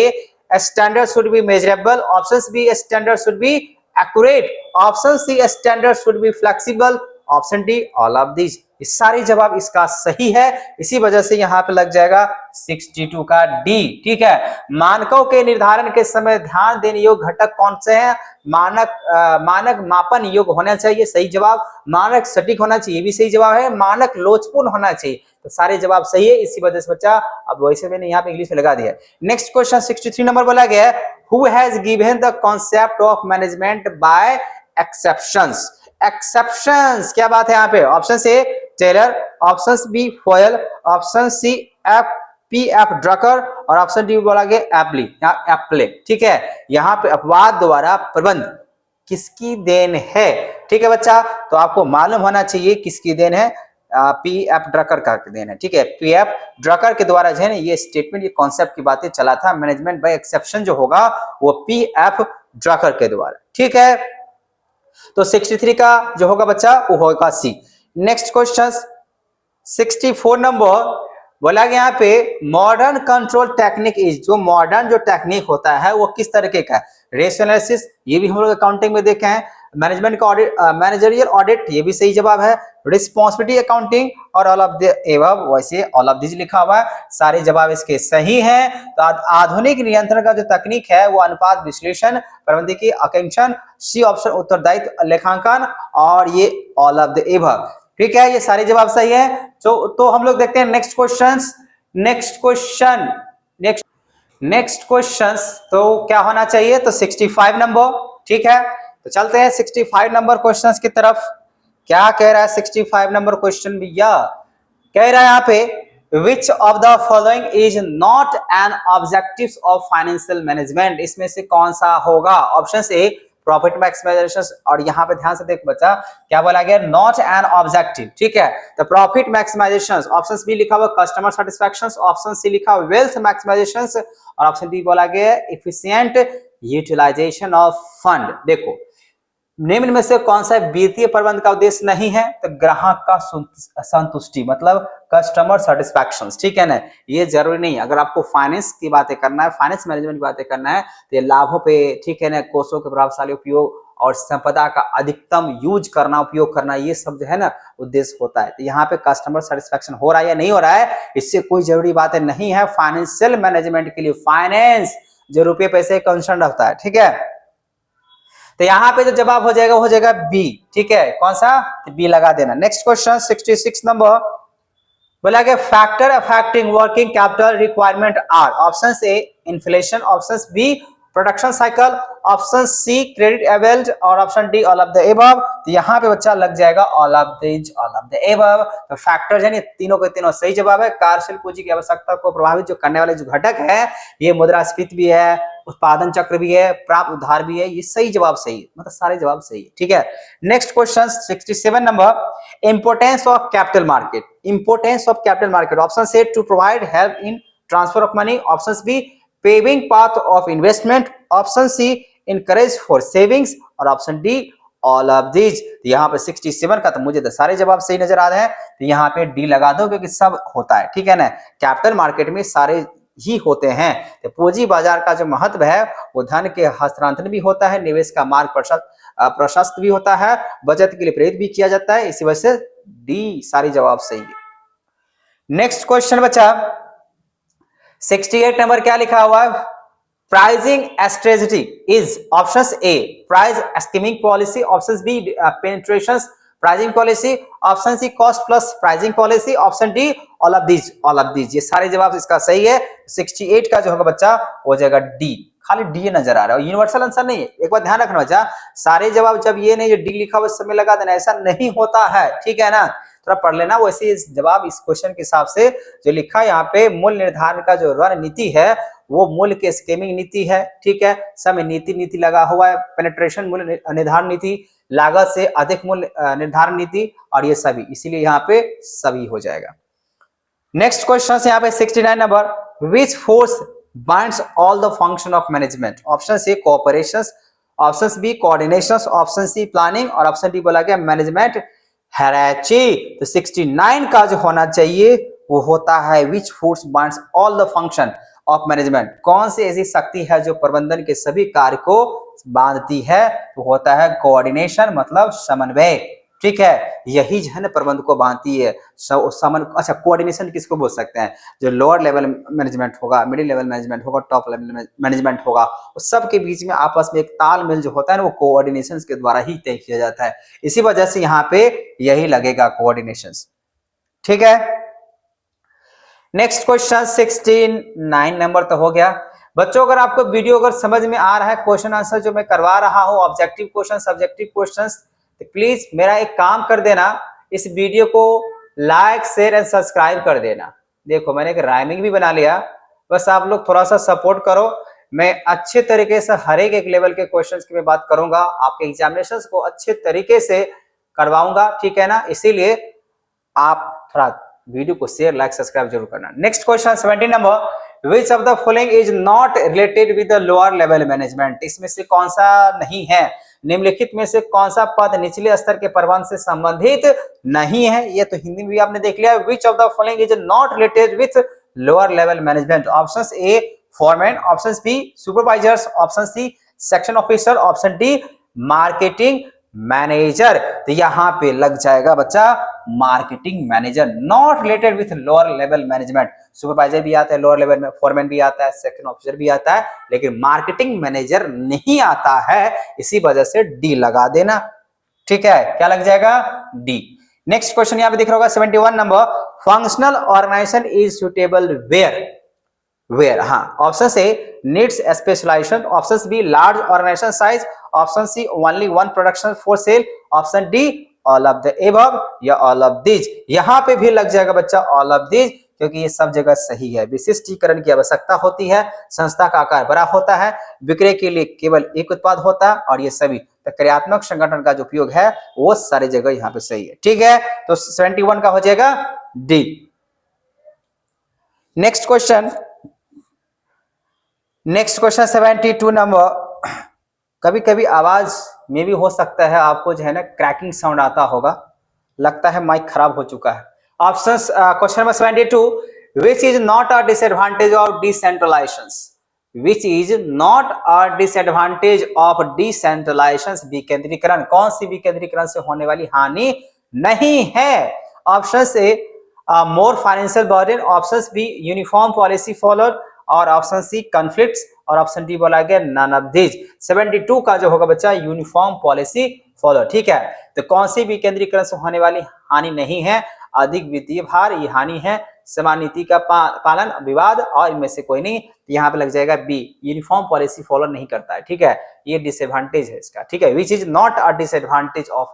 standard should be measurable, options B, standard should be accurate, option C, standard should be flexible, option D, all of these। इस सारे जवाब इसका सही है, इसी वजह से यहाँ पे लग जाएगा 62 का डी। ठीक है, मानकों के निर्धारण के समय ध्यान देने योग्य घटक कौन से हैं? मानक मापन योग्य होना चाहिए, सही जवाब। मानक सटीक होना चाहिए, भी सही जवाब है। मानक लोचपूर्ण होना चाहिए, तो सारे जवाब सही है, इसी वजह से बच्चा अब वैसे मैंने यहाँ पे इंग्लिश में लगा दिया। नेक्स्ट क्वेश्चन 63 नंबर बोला गया है, who has given the concept of management by exceptions. Exceptions क्या बात है यहाँ पे? ऑप्शन से Taylor, option B Fayol, option C F Drucker, और ऑप्शन डी बोला गया एप्ली या एप्ले। ठीक है, यहाँ पे अपवाद द्वारा प्रबंध किसकी देन है? ठीक है बच्चा, तो आपको मालूम होना चाहिए किसकी देन है, पी एफ ड्रकर का देन है। ठीक है, पी एफ ड्रकर के द्वारा जो है ना ये स्टेटमेंट, ये कॉन्सेप्ट की बातें चला था, मैनेजमेंट बाय एक्सेप्शन जो होगा वो पी एफ ड्रकर के द्वारा। ठीक है, तो 63 का जो होगा बच्चा वो होगा सी। नेक्स्ट क्वेश्चन 64 नंबर बोला गया यहाँ पे, मॉडर्न कंट्रोल टेक्निक इज, जो मॉडर्न जो टेक्निक होता है वो किस तरीके का है? रेशियो एनालिसिस, ये भी हम लोग अकाउंटिंग में देखे हैं। मैनेजमेंट का ऑडिट, मैनेजरियल ऑडिट, ये भी सही जवाब है। रिस्पॉन्सिबिलिटी अकाउंटिंग और ऑल ऑफ द एबव, वैसे ऑल ऑफ दिस लिखा हुआ है, सारे जवाब इसके सही हैं। तो आधुनिक नियंत्रण का जो तकनीक है वो अनुपात विश्लेषण, प्रबंधकीय आकांक्षण, सी ऑप्शन उत्तरदायित्व लेखांकन, और ये ऑल ऑफ द एबव। ठीक है, ये सारे जवाब सही है। तो हम लोग देखते हैं नेक्स्ट क्वेश्चन तो क्या होना चाहिए? तो 65 नंबर। ठीक है, तो चलते हैं 65 नंबर क्वेश्चंस की तरफ। क्या कह रहा है 65 नंबर क्वेश्चन भैया? कह रहा है यहाँ पे, which of the following is not an objective of financial management. इसमें से कौन सा होगा? ऑप्शन ए प्रॉफिट मैक्सिमाइजेशन, और यहाँ पे ध्यान से देख बच्चा क्या बोला गया, नॉट एन ऑब्जेक्टिव। ठीक है, तो प्रॉफिट मैक्सिमाइजेशन, ऑप्शन बी लिखा हुआ कस्टमर सेटिस्फैक्शन, ऑप्शन सी लिखा हुआ वेल्थ मैक्सिमाइजेशन, और ऑप्शन डी बोला गया एफिशिएंट यूटिलाइजेशन ऑफ फंड। देखो निम्न में से कौन सा वित्तीय प्रबंध का उद्देश्य नहीं है? तो ग्राहक का संतुष्टि, मतलब कस्टमर सेटिस्फैक्शन। ठीक है ना, ये जरूरी नहीं। अगर आपको फाइनेंस की बातें करना है, फाइनेंस मैनेजमेंट की बातें करना है, तो ये लाभों पे, ठीक है ना, कोषों के प्रभावशाली उपयोग और संपदा का अधिकतम यूज करना, उपयोग करना, ये सब जो है ना उद्देश्य होता है। तो यहाँ पे कस्टमर सेटिस्फैक्शन हो रहा है या नहीं हो रहा है, इससे कोई जरूरी बातें नहीं है। फाइनेंशियल मैनेजमेंट के लिए फाइनेंस जो रुपये पैसे कंसर्न रखता है। ठीक है, तो यहाँ पे जो जवाब हो जाएगा बी। ठीक है, कौन सा? बी लगा देना। नेक्स्ट क्वेश्चन 66 नंबर बोला गया factor affecting working capital requirement are option A inflation, option B production cycle, option C credit availed और option D all of the above. तो यहाँ पे बच्चा लग जाएगा ऑल ऑफ द एबव। तो फैक्टर यानी तीनों के तीनों सही जवाब है। कार्यशील पूंजी की आवश्यकता को प्रभावित जो करने वाले जो घटक है ये मुद्रास्फीति भी है, उत्पादन चक्र भी है, प्राप्त उधार भी है। ये सही जवाब सही है, मतलब सारे जवाब सही है। ठीक है, next question 67 number, importance of capital market. Importance of capital market option से to provide help in transfer of money, option B paving path of investment, option C encourage for savings और option D all of these. यहाँ पे 67 का तो मुझे तो सारे जवाब सही नजर आ रहे हैं, तो यहाँ पे डी लगा दो क्योंकि सब होता है। ठीक है ना, कैपिटल मार्केट में सारे ही होते हैं। तो पूंजी बाजार का जो महत्व है वो धन के हस्तांतरण भी होता है, निवेश का मार्ग प्रशस्त भी होता है, बचत के लिए प्रेरित भी किया जाता है। इसी वजह से डी सारी जवाब सही है। नेक्स्ट क्वेश्चन बच्चा 68 नंबर क्या लिखा हुआ है, pricing strategy is option A price skimming policy, option B penetration pricing policy, option C cost plus pricing policy, option D all of these. All of these ये सारे जवाब इसका सही है। 68 का जो होगा बच्चा हो जाएगा डी, खाली डी नजर आ रहा है, यूनिवर्सल आंसर नहीं है। एक बात ध्यान रखना बच्चा, सारे जवाब जब ये नहीं जो डी लिखा हुआ समय लगा देना, ऐसा नहीं होता है। ठीक है ना, थोड़ा पढ़ लेना। वैसे जवाब इस क्वेश्चन के हिसाब से जो लिखा है यहाँ पे मूल्य निर्धारण का जो रणनीति है वो मूल्य के स्कीमिंग नीति है। ठीक है, समय नीति लगा हुआ है, पेनिट्रेशन मूल्य निर्धारण नीति, लागत से अधिक मूल्य निर्धारण नीति और ये सभी, इसीलिए यहाँ पे सभी हो जाएगा। नेक्स्ट क्वेश्चन यहाँ पे 69 number, which force binds all the function of management, option C cooperation, option B coordination, option C planning और ऑप्शन डी बोला गया मैनेजमेंट हायरार्ची। तो 69 का जो होना चाहिए वो होता है विच force binds all the function of management, कौन सी ऐसी शक्ति है जो प्रबंधन के सभी कार्य को बांधती है, तो होता है कोऑर्डिनेशन, मतलब समन्वय। ठीक है, यही जो है ना प्रबंध को बांधती है। अच्छा, कोऑर्डिनेशन किसको बोल सकते हैं, जो लोअर लेवल मैनेजमेंट होगा, मिडिल लेवल मैनेजमेंट होगा, टॉप लेवल मैनेजमेंट होगा, उस सब के बीच में आपस में एक तालमेल जो होता है ना वो कोऑर्डिनेशन के द्वारा ही तय किया जाता है। इसी वजह से यहाँ पे यही लगेगा कोऑर्डिनेशन। ठीक है, नेक्स्ट क्वेश्चन 69 नंबर तो हो गया। बच्चों अगर आपको वीडियो अगर समझ में आ रहा है, क्वेश्चन आंसर जो मैं करवा रहा हूं, ऑब्जेक्टिव क्वेश्चन सब्जेक्टिव क्वेश्चन, तो प्लीज मेरा एक काम कर देना, इस वीडियो को लाइक शेयर एंड सब्सक्राइब कर देना। देखो मैंने एक राइमिंग भी बना लिया, बस आप लोग थोड़ा सा सपोर्ट करो। मैं अच्छे तरीके से हर एक लेवल के क्वेश्चन की मैं बात करूंगा, आपके एग्जामिनेशन को अच्छे तरीके से करवाऊंगा। ठीक है ना, इसीलिए आप थोड़ा वीडियो को शेयर लाइक सब्सक्राइब जरूर करना। Next question 70 number, which of the following is not related with the lower level management, इसमें से कौन सा नहीं है, निम्नलिखित में से कौन सा पद निचले स्तर के प्रबंधन से संबंधित नहीं है। ये तो हिंदी में भी आपने देख लिया, which of the following is not related with lower level management, option A foreman, option B supervisors, option C section officer, option D marketing manager. तो यहां पे लग जाएगा बच्चा marketing manager, not related with lower level management. Supervisor भी आता है लोअर लेवल में, फॉरमैन भी आता है, सेक्शन ऑफिसर भी आता है, लेकिन मार्केटिंग मैनेजर नहीं आता है, इसी वजह से डी लगा देना। ठीक है, क्या लग जाएगा, डी। नेक्स्ट क्वेश्चन यहां पे दिख रहा होगा 71 number, functional organisation is suitable where, हाँ, option A needs specialisation, option B large organisation size, option C only one production for sale, option D all of the above या ऑल ऑफ दीज। यहां पे भी लग जाएगा बच्चा ऑल ऑफ दीज, क्योंकि ये सब जगह सही है। विशिष्टीकरण की आवश्यकता होती है, संस्था का आकार बड़ा होता है, विक्रय के लिए केवल एक उत्पाद होता है, और ये सभी क्रियात्मक संगठन का जो उपयोग है वो सारी जगह यहाँ पे सही है। ठीक है, तो 71 का हो जाएगा डी। नेक्स्ट क्वेश्चन 72 नंबर, कभी कभी आवाज में भी हो सकता है आपको जो है ना क्रैकिंग साउंड आता होगा, लगता है माइक खराब हो चुका है। Option question number 72, which is not a disadvantage of decentralisation, which is not a disadvantage of decentralisation, विकेंद्रीकरण, कौन सी विकेंद्रीकरण से होने वाली हानि नहीं है। Option A more financial burden, option be uniform policy followed, और ऑप्शन सी कॉन्फ्लिक्ट्स, और ऑप्शन डी बोला गया नन ऑफ दीज। 72 का जो होगा बच्चा यूनिफॉर्म पॉलिसी फॉलो। ठीक है, तो कौन सी विकेंद्रीकरण से होने वाली हानि नहीं है, अधिक वित्तीय भार, ये हानि है, समान नीति का पालन, विवाद, और इनमें से कोई नहीं। यहाँ पे लग जाएगा बी, यूनिफॉर्म पॉलिसी फॉलो नहीं करता है, ठीक है, ये डिसएडवांटेज है इसका, ठीक है, which is not a disadvantage of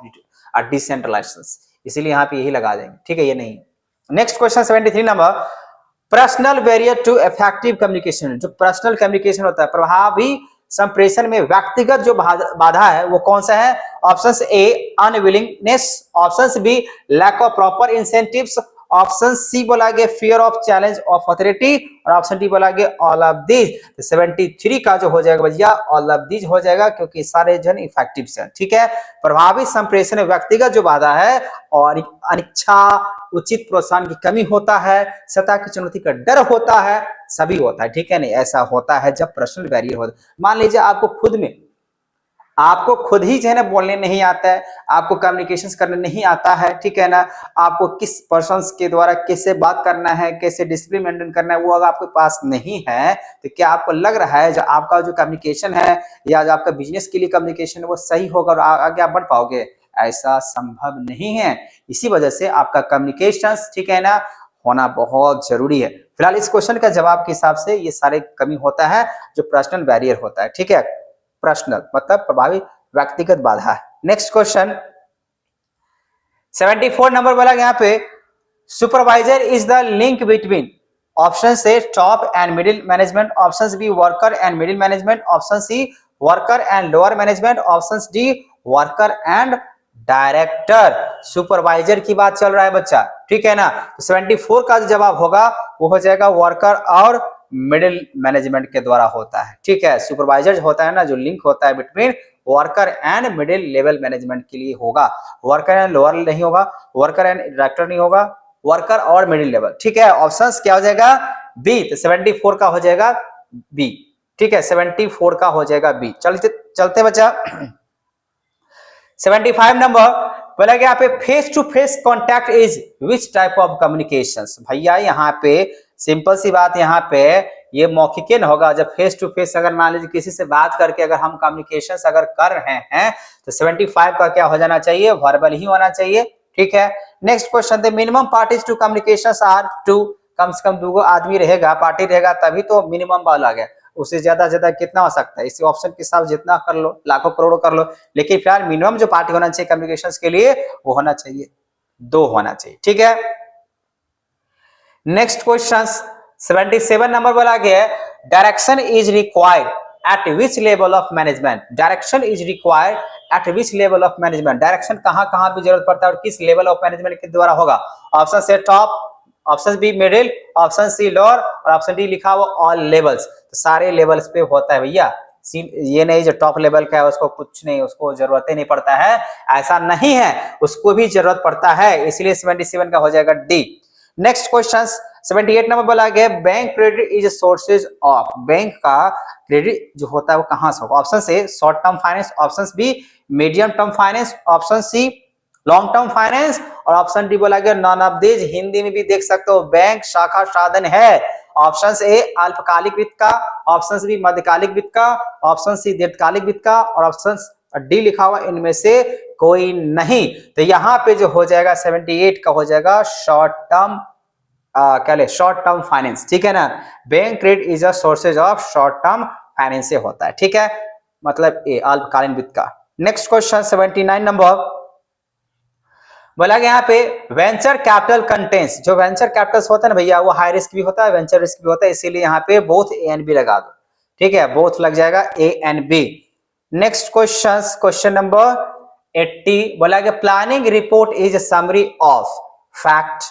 decentralisation, इसीलिए यहाँ पे यही लगा देंगे, ठीक है, ये नहीं। Next question 73 number, personal barrier to effective communication, जो पर्सनल कम्युनिकेशन होता है, प्रभावी संप्रेषण में व्यक्तिगत जो बाधा है वो कौन सा है? Option A unwillingness, option B lack of proper incentives, option C बोला गया fear of challenge of authority, और ऑप्शन डी बोला गया ऑल ऑफ दीज। तो 73 का जो हो जाएगा भैया ऑल ऑफ दीज हो जाएगा, क्योंकि सारे जन इफेक्टिव है, ठीक है। प्रभावी संप्रेषण में व्यक्तिगत जो बाधा है और अनिच्छा, उचित प्रोत्साहन की कमी होता है, सतह की चुनौती का डर होता है, सभी होता है, ठीक है, नहीं ऐसा होता है जब पर्सनल बैरियर होता है। मान लीजिए आपको खुद ही जो है ना बोलने नहीं आता है, आपको कम्युनिकेशन करने नहीं आता है, ठीक है ना, आपको किस पर्सन के द्वारा कैसे बात करना है, कैसे डिसिप्लिन मेंटेन करना है, वो अगर आपके पास नहीं है तो क्या आपको लग रहा है जो आपका जो कम्युनिकेशन है या जो आपका बिजनेस के लिए कम्युनिकेशन है वो सही होगा और आगे आप बढ़ पाओगे? ऐसा संभव नहीं है। इसी वजह से आपका कम्युनिकेशन, ठीक है ना, होना बहुत जरूरी है। फिलहाल इस क्वेश्चन का जवाब के हिसाब से ये सारे कमी होता है जो पर्सनल बैरियर होता है, ठीक है, पर्सनल मतलब प्रभावी व्यक्तिगत बाधा है। नेक्स्ट क्वेश्चन 74 नंबर वाला, यहाँ पे supervisor is the link between, option से top and middle management, option B worker and middle management, option C worker and lower management, option D worker and director. Supervisor की बात चल रहा है बच्चा, ठीक है ना, तो 74 का जो जवाब होगा वो हो जाएगा वर्कर और मिडिल मैनेजमेंट के द्वारा होता है, ठीक है। सुपरवाइजर होता है ना जो लिंक होता है between worker and middle level management के लिए होगा, वर्कर एंड लोअर नहीं होगा, वर्कर एंड डायरेक्टर नहीं होगा, वर्कर और मिडिल लेवल, ठीक है। ऑप्शंस क्या हो जाएगा? बी, तो 74 का हो जाएगा बी, ठीक है, 74 का हो जाएगा बी। चलते बच्चा 75 नंबर बोला गया पे face to face contact is which type of communications. भैया यहाँ पे सिंपल सी बात, यहाँ पे ये मौखिक न होगा, जब फेस टू फेस अगर मान लीजिए किसी से बात करके अगर हम कम्युनिकेशंस अगर कर रहे हैं तो 75 का क्या हो जाना चाहिए? वर्बल ही होना चाहिए, ठीक है। Next question the minimum parties to communications are two, कम से कम 2 आदमी रहेगा, पार्टी रहेगा तभी तो मिनिमम वाला गया, उससे ज्यादा कितना हो सकता है? इसी ऑप्शन के साथ जितना कर लो, लाखों करोड़ों कर लो, लेकिन फिलहाल मिनिमम जो पार्टी होना चाहिए कम्युनिकेशंस के लिए वो होना चाहिए 2 होना चाहिए, ठीक है। नेक्स्ट क्वेश्चन 77 नंबर बोला गया direction is required at which level of management, direction is required at which level of management, direction कहां कहां पे जरूरत पड़ता है और किस लेवल ऑफ मैनेजमेंट के द्वारा होगा? ऑप्शन से top, option B middle, option C lower और ऑप्शन डी लिखा हुआ ऑल लेवल्स। तो सारे लेवल्स पे होता है भैया, ये नहीं जो टॉप लेवल का है उसको कुछ नहीं, उसको जरूरत ही नहीं पड़ता है, ऐसा नहीं है, उसको भी जरूरत पड़ता है, इसलिए 77 का हो जाएगा डी। नेक्स्ट क्वेश्चन 78 नंबर बोला गया bank credit is sources of, bank का क्रेडिट जो होता है वो कहां से होगा? ऑप्शन से short term finance, option B medium term finance, option C long term finance और ऑप्शन डी बोला गया नॉन ऑफ दीज। हिंदी में भी देख सकते हो, बैंक शाखा साधन है। ऑप्शन ए अल्पकालिक वित्त का, ऑप्शन बी मध्यकालिक वित्त का, ऑप्शन सी दीर्घकालिक वित्त का और ऑप्शन डी लिखा हुआ इनमें से कोई नहीं। तो यहाँ पे जो हो जाएगा 78 का हो जाएगा शॉर्ट टर्म, क्या ले शॉर्ट टर्म फाइनेंस, ठीक है ना। Bank credit is a sources of short term finance से होता है, ठीक है, मतलब ए अल्पकालीन वित्त का। नेक्स्ट क्वेश्चन 79 नंबर बोला गया यहाँ पे वेंचर कैपिटल कंटेंस, जो वेंचर कैपिटल्स होता है ना भैया वो हाई रिस्क भी होता है, वेंचर रिस्क भी होता है, इसीलिए यहाँ पे बोथ ए एंड बी लगा दो, ठीक है, बोथ लग जाएगा A and B. Next question number 80 बोला गया planning report is summary of fact,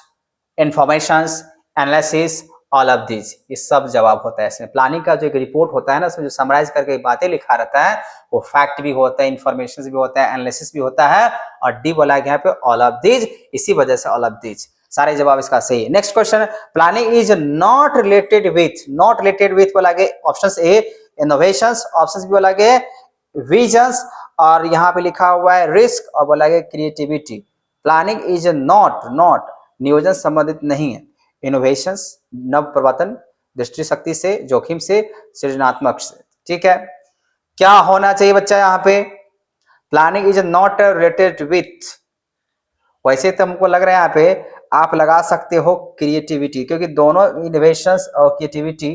informations, analysis, all of this, ये सब जवाब होता है इसमें। प्लानिंग का जो एक रिपोर्ट होता है ना उसमें जो समराइज करके बातें लिखा रहता है वो फैक्ट भी होता है, इंफॉर्मेशन भी होता है, एनालिसिस भी होता है और डी बोला गया यहाँ पे ऑल ऑफ दिस, इसी वजह से ऑल ऑफ दिस, सारे जवाब इसका सही है। Next question planning is not related with बोला गया option A innovations, option B बोला गया विजन्स और यहाँ पे लिखा हुआ है रिस्क और बोला गया क्रिएटिविटी। प्लानिंग इज नॉट नियोजन संबंधित नहीं है, इनोवेशंस नव प्रवर्तन, दृष्टि शक्ति से, जोखिम से, सृजनात्मक से, ठीक है। क्या होना चाहिए बच्चा यहाँ पे? Planning is not related with, वैसे तो हमको लग रहा है यहाँ पे आप लगा सकते हो क्रिएटिविटी, क्योंकि दोनों इनोवेशंस और क्रिएटिविटी,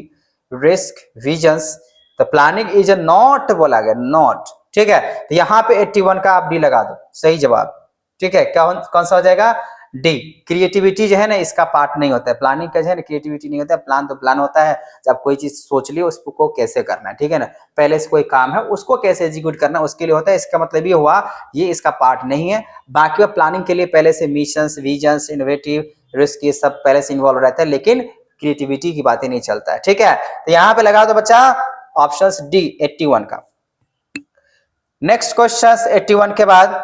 रिस्क, विजन्स, तो प्लानिंग इज अ नॉट बोला गया, नॉट। ठीक है, तो यहाँ पे 81 का आप डी लगा दो, सही जवाब। ठीक है, क्या कौन सा हो जाएगा, डी। क्रिएटिविटी जो है ना इसका पार्ट नहीं होता है, प्लानिंग का जो है ना क्रिएटिविटी नहीं होता है। प्लान तो प्लान होता है जब कोई चीज सोच ली उसको कैसे करना है, ठीक है ना, पहले से कोई काम है उसको कैसे एग्जीक्यूट करना है उसके लिए होता है। इसका मतलब ये हुआ ये इसका पार्ट नहीं है। बाकी वो प्लानिंग के लिए पहले से मिशंस, विजन्स, इनोवेटिव, रिस्क, ये सब पहले से इन्वॉल्व रहता है, लेकिन क्रिएटिविटी की बातें नहीं चलता है। ठीक है, तो यहाँ पे लगा दो बच्चा ऑप्शन डी 81 का। नेक्स्ट क्वेश्चन 81 के बाद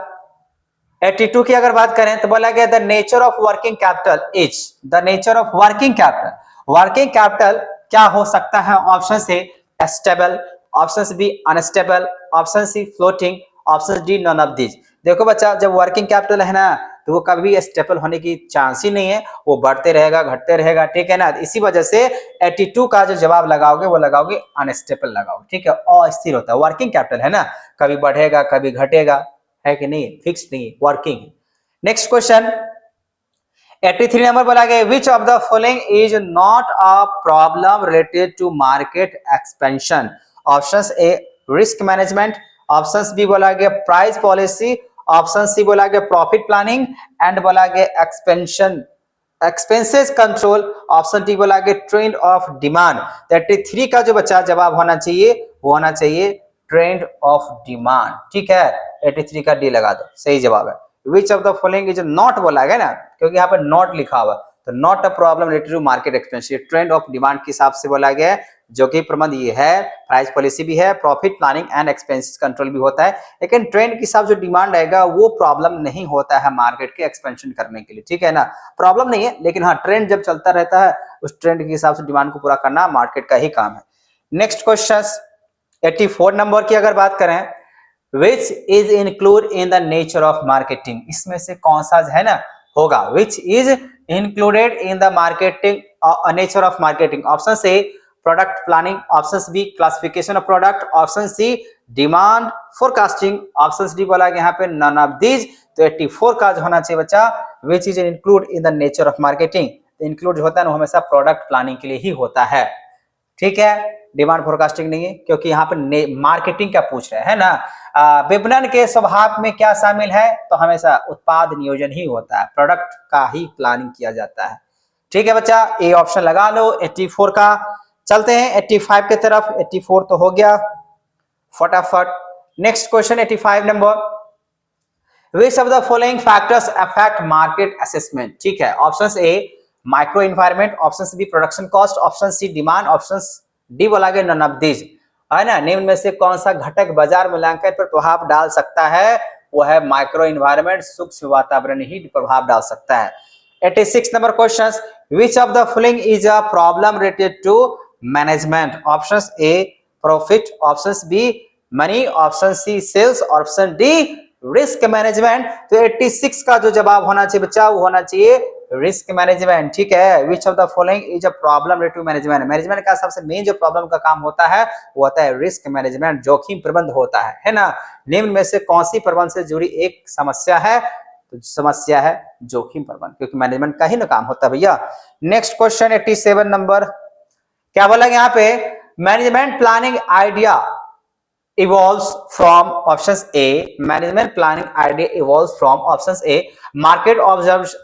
82 की अगर बात करें तो बोला गया the nature of working capital is, the nature of working capital, working capital क्या हो सकता है। Option A stable, option B unstable, option C floating, option D none of these. देखो बच्चा, जब वर्किंग कैपिटल है ना तो वो कभी स्टेबल होने की चांस ही नहीं है, वो बढ़ते रहेगा घटते रहेगा, ठीक है ना। इसी वजह से 82 का जो जवाब लगाओगे वो लगाओगे अनस्टेबल लगाओगे, ठीक है, अस्थिर होता है। वर्किंग कैपिटल है ना, कभी बढ़ेगा कभी घटेगा, है कि नहीं, फिक्स नहीं, वर्किंग। नेक्स्ट क्वेश्चन 83 नंबर बोला गया which of the following is not a problem related to market expansion. Option A risk management, option B बोला गया प्राइस पॉलिसी, ऑप्शन सी बोला गया प्रॉफिट प्लानिंग, एंड बोला गया expansion expenses control, option D बोला गया ट्रेंड ऑफ डिमांड। 33 का जो बच्चा जवाब होना चाहिए वो होना चाहिए ट्रेंड ऑफ डिमांड। ठीक है, 83 का डी लगा दो, सही जवाब है। Which of the following is not बोला गया ना, क्योंकि यहाँ पर नॉट लिखा हुआ, तो not a problem related to market expansion, trend of demand के हिसाब से बोला गया है, जो कि प्रबंध ये है, प्राइस पॉलिसी भी है, profit planning and expenses control भी होता है। लेकिन ट्रेंड के हिसाब से डिमांड आएगा वो प्रॉब्लम नहीं होता है मार्केट के एक्सपेंशन करने के लिए, ठीक है ना, प्रॉब्लम नहीं है। लेकिन हाँ, ट्रेंड जब चलता रहता है उस ट्रेंड के हिसाब से डिमांड को पूरा करना मार्केट का ही काम है। नेक्स्ट क्वेश्चन 84 नंबर की अगर बात करें which is include in the nature of marketing, इसमें से कौन सा है ना होगा which is included in the marketing nature of marketing. Option A product planning, option B classification of product, option C demand forecasting, option D बोला यहाँ पे नन ऑफ दीज। तो 84 का जो होना चाहिए बच्चा विच is include in the nature of marketing, include होता है ना हमेशा प्रोडक्ट प्लानिंग के लिए ही होता है, ठीक है, डिमांड फोरकास्टिंग नहीं है, क्योंकि यहाँ पे मार्केटिंग का पूछ रहे हैं ना। विपणन के स्वभाव में क्या शामिल है, तो हमेशा उत्पाद नियोजन ही होता है, प्रोडक्ट का ही प्लानिंग किया जाता है। ठीक है बच्चा, ए ऑप्शन लगा लो 84 का। चलते हैं 85 की तरफ, 84 तो हो गया फटाफट। Next question 85 number which of the following factors affect market assessment. ठीक है, option A micro environment, option B production cost, option C demand, option D बोला गया नन ऑफ दीज, है ना। निम्न में से कौन सा घटक बाजार मूल्यांकन पर प्रभाव डाल सकता है, वो है माइक्रो इन्वायरमेंट, सूक्ष्म वातावरण ही प्रभाव डाल सकता है। 86 number question which of the following is a problem related to management. Option A profit, option B money, option C sales, option D risk management. तो 86 का जो जवाब होना चाहिए बच्चा वो होना चाहिए रिस्क मैनेजमेंट। ठीक है, which of the following is a problem related to management, management का सबसे मेन जो प्रॉब्लम का काम होता है वो होता है रिस्क मैनेजमेंट, जोखिम प्रबंध होता है ना। निम्न में से कौन सी प्रबंध से जुड़ी एक समस्या है, तो समस्या है जोखिम प्रबंध, क्योंकि मैनेजमेंट का ही ना काम होता है भैया। नेक्स्ट क्वेश्चन 87 नंबर क्या बोला यहाँ पे management planning idea evolves from options A, management planning idea evolves from options A, market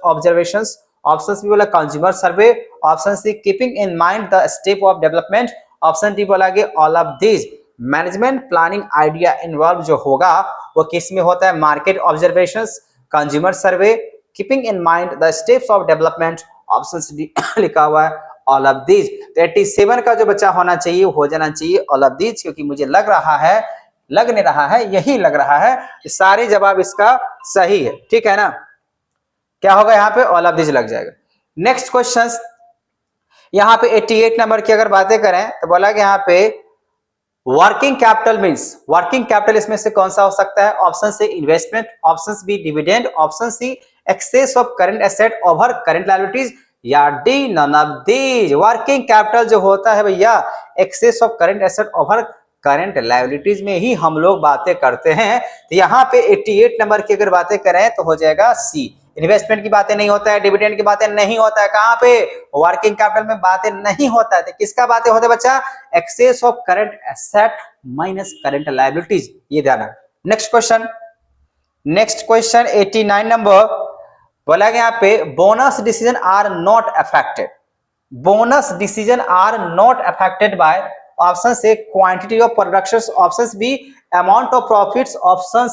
observations, options B बोला consumer survey, option C keeping in mind the step of development, option D बोला कि all of these। Management planning idea involve जो होगा वो किस में होता है, market observations, consumer survey, keeping in mind the steps of development, option D लिखा हुआ है ऑल ऑफ दीज। तो 87 का जो बच्चा होना चाहिए हो जाना चाहिए ऑल ऑफ दीज, क्योंकि मुझे लग रहा है, लग नहीं रहा है, यही लग रहा है कि सारे जवाब इसका सही है, ठीक है ना। क्या होगा यहाँ पे ऑल ऑफ दीज लग जाएगा। नेक्स्ट क्वेश्चन यहाँ पे 88 नंबर की अगर बातें करें तो बोला कि यहाँ पे working capital means, working capital इसमें से कौन सा हो सकता है, ऑप्शन से investment, option B dividend, option C excess of current asset over current liabilities, या D none of these. Working capital जो होता है भैया excess of current asset over current liabilities में ही हम लोग बातें करते हैं। तो यहाँ पे 88 नंबर की अगर बातें करें तो हो जाएगा सी, इन्वेस्टमेंट की बातें नहीं होता है, डिविडेंड की बातें नहीं होता है, कहां पे वर्किंग कैपिटल में बातें नहीं होता है। तो किसका बातें होता है बच्चा, excess of current asset minus current liabilities, ये ध्यान रखना। नेक्स्ट क्वेश्चन 89 नंबर बोला गया यहाँ पे bonus decision are not affected, bonus decision are not affected by option से quantity of production, option B amount of profits, option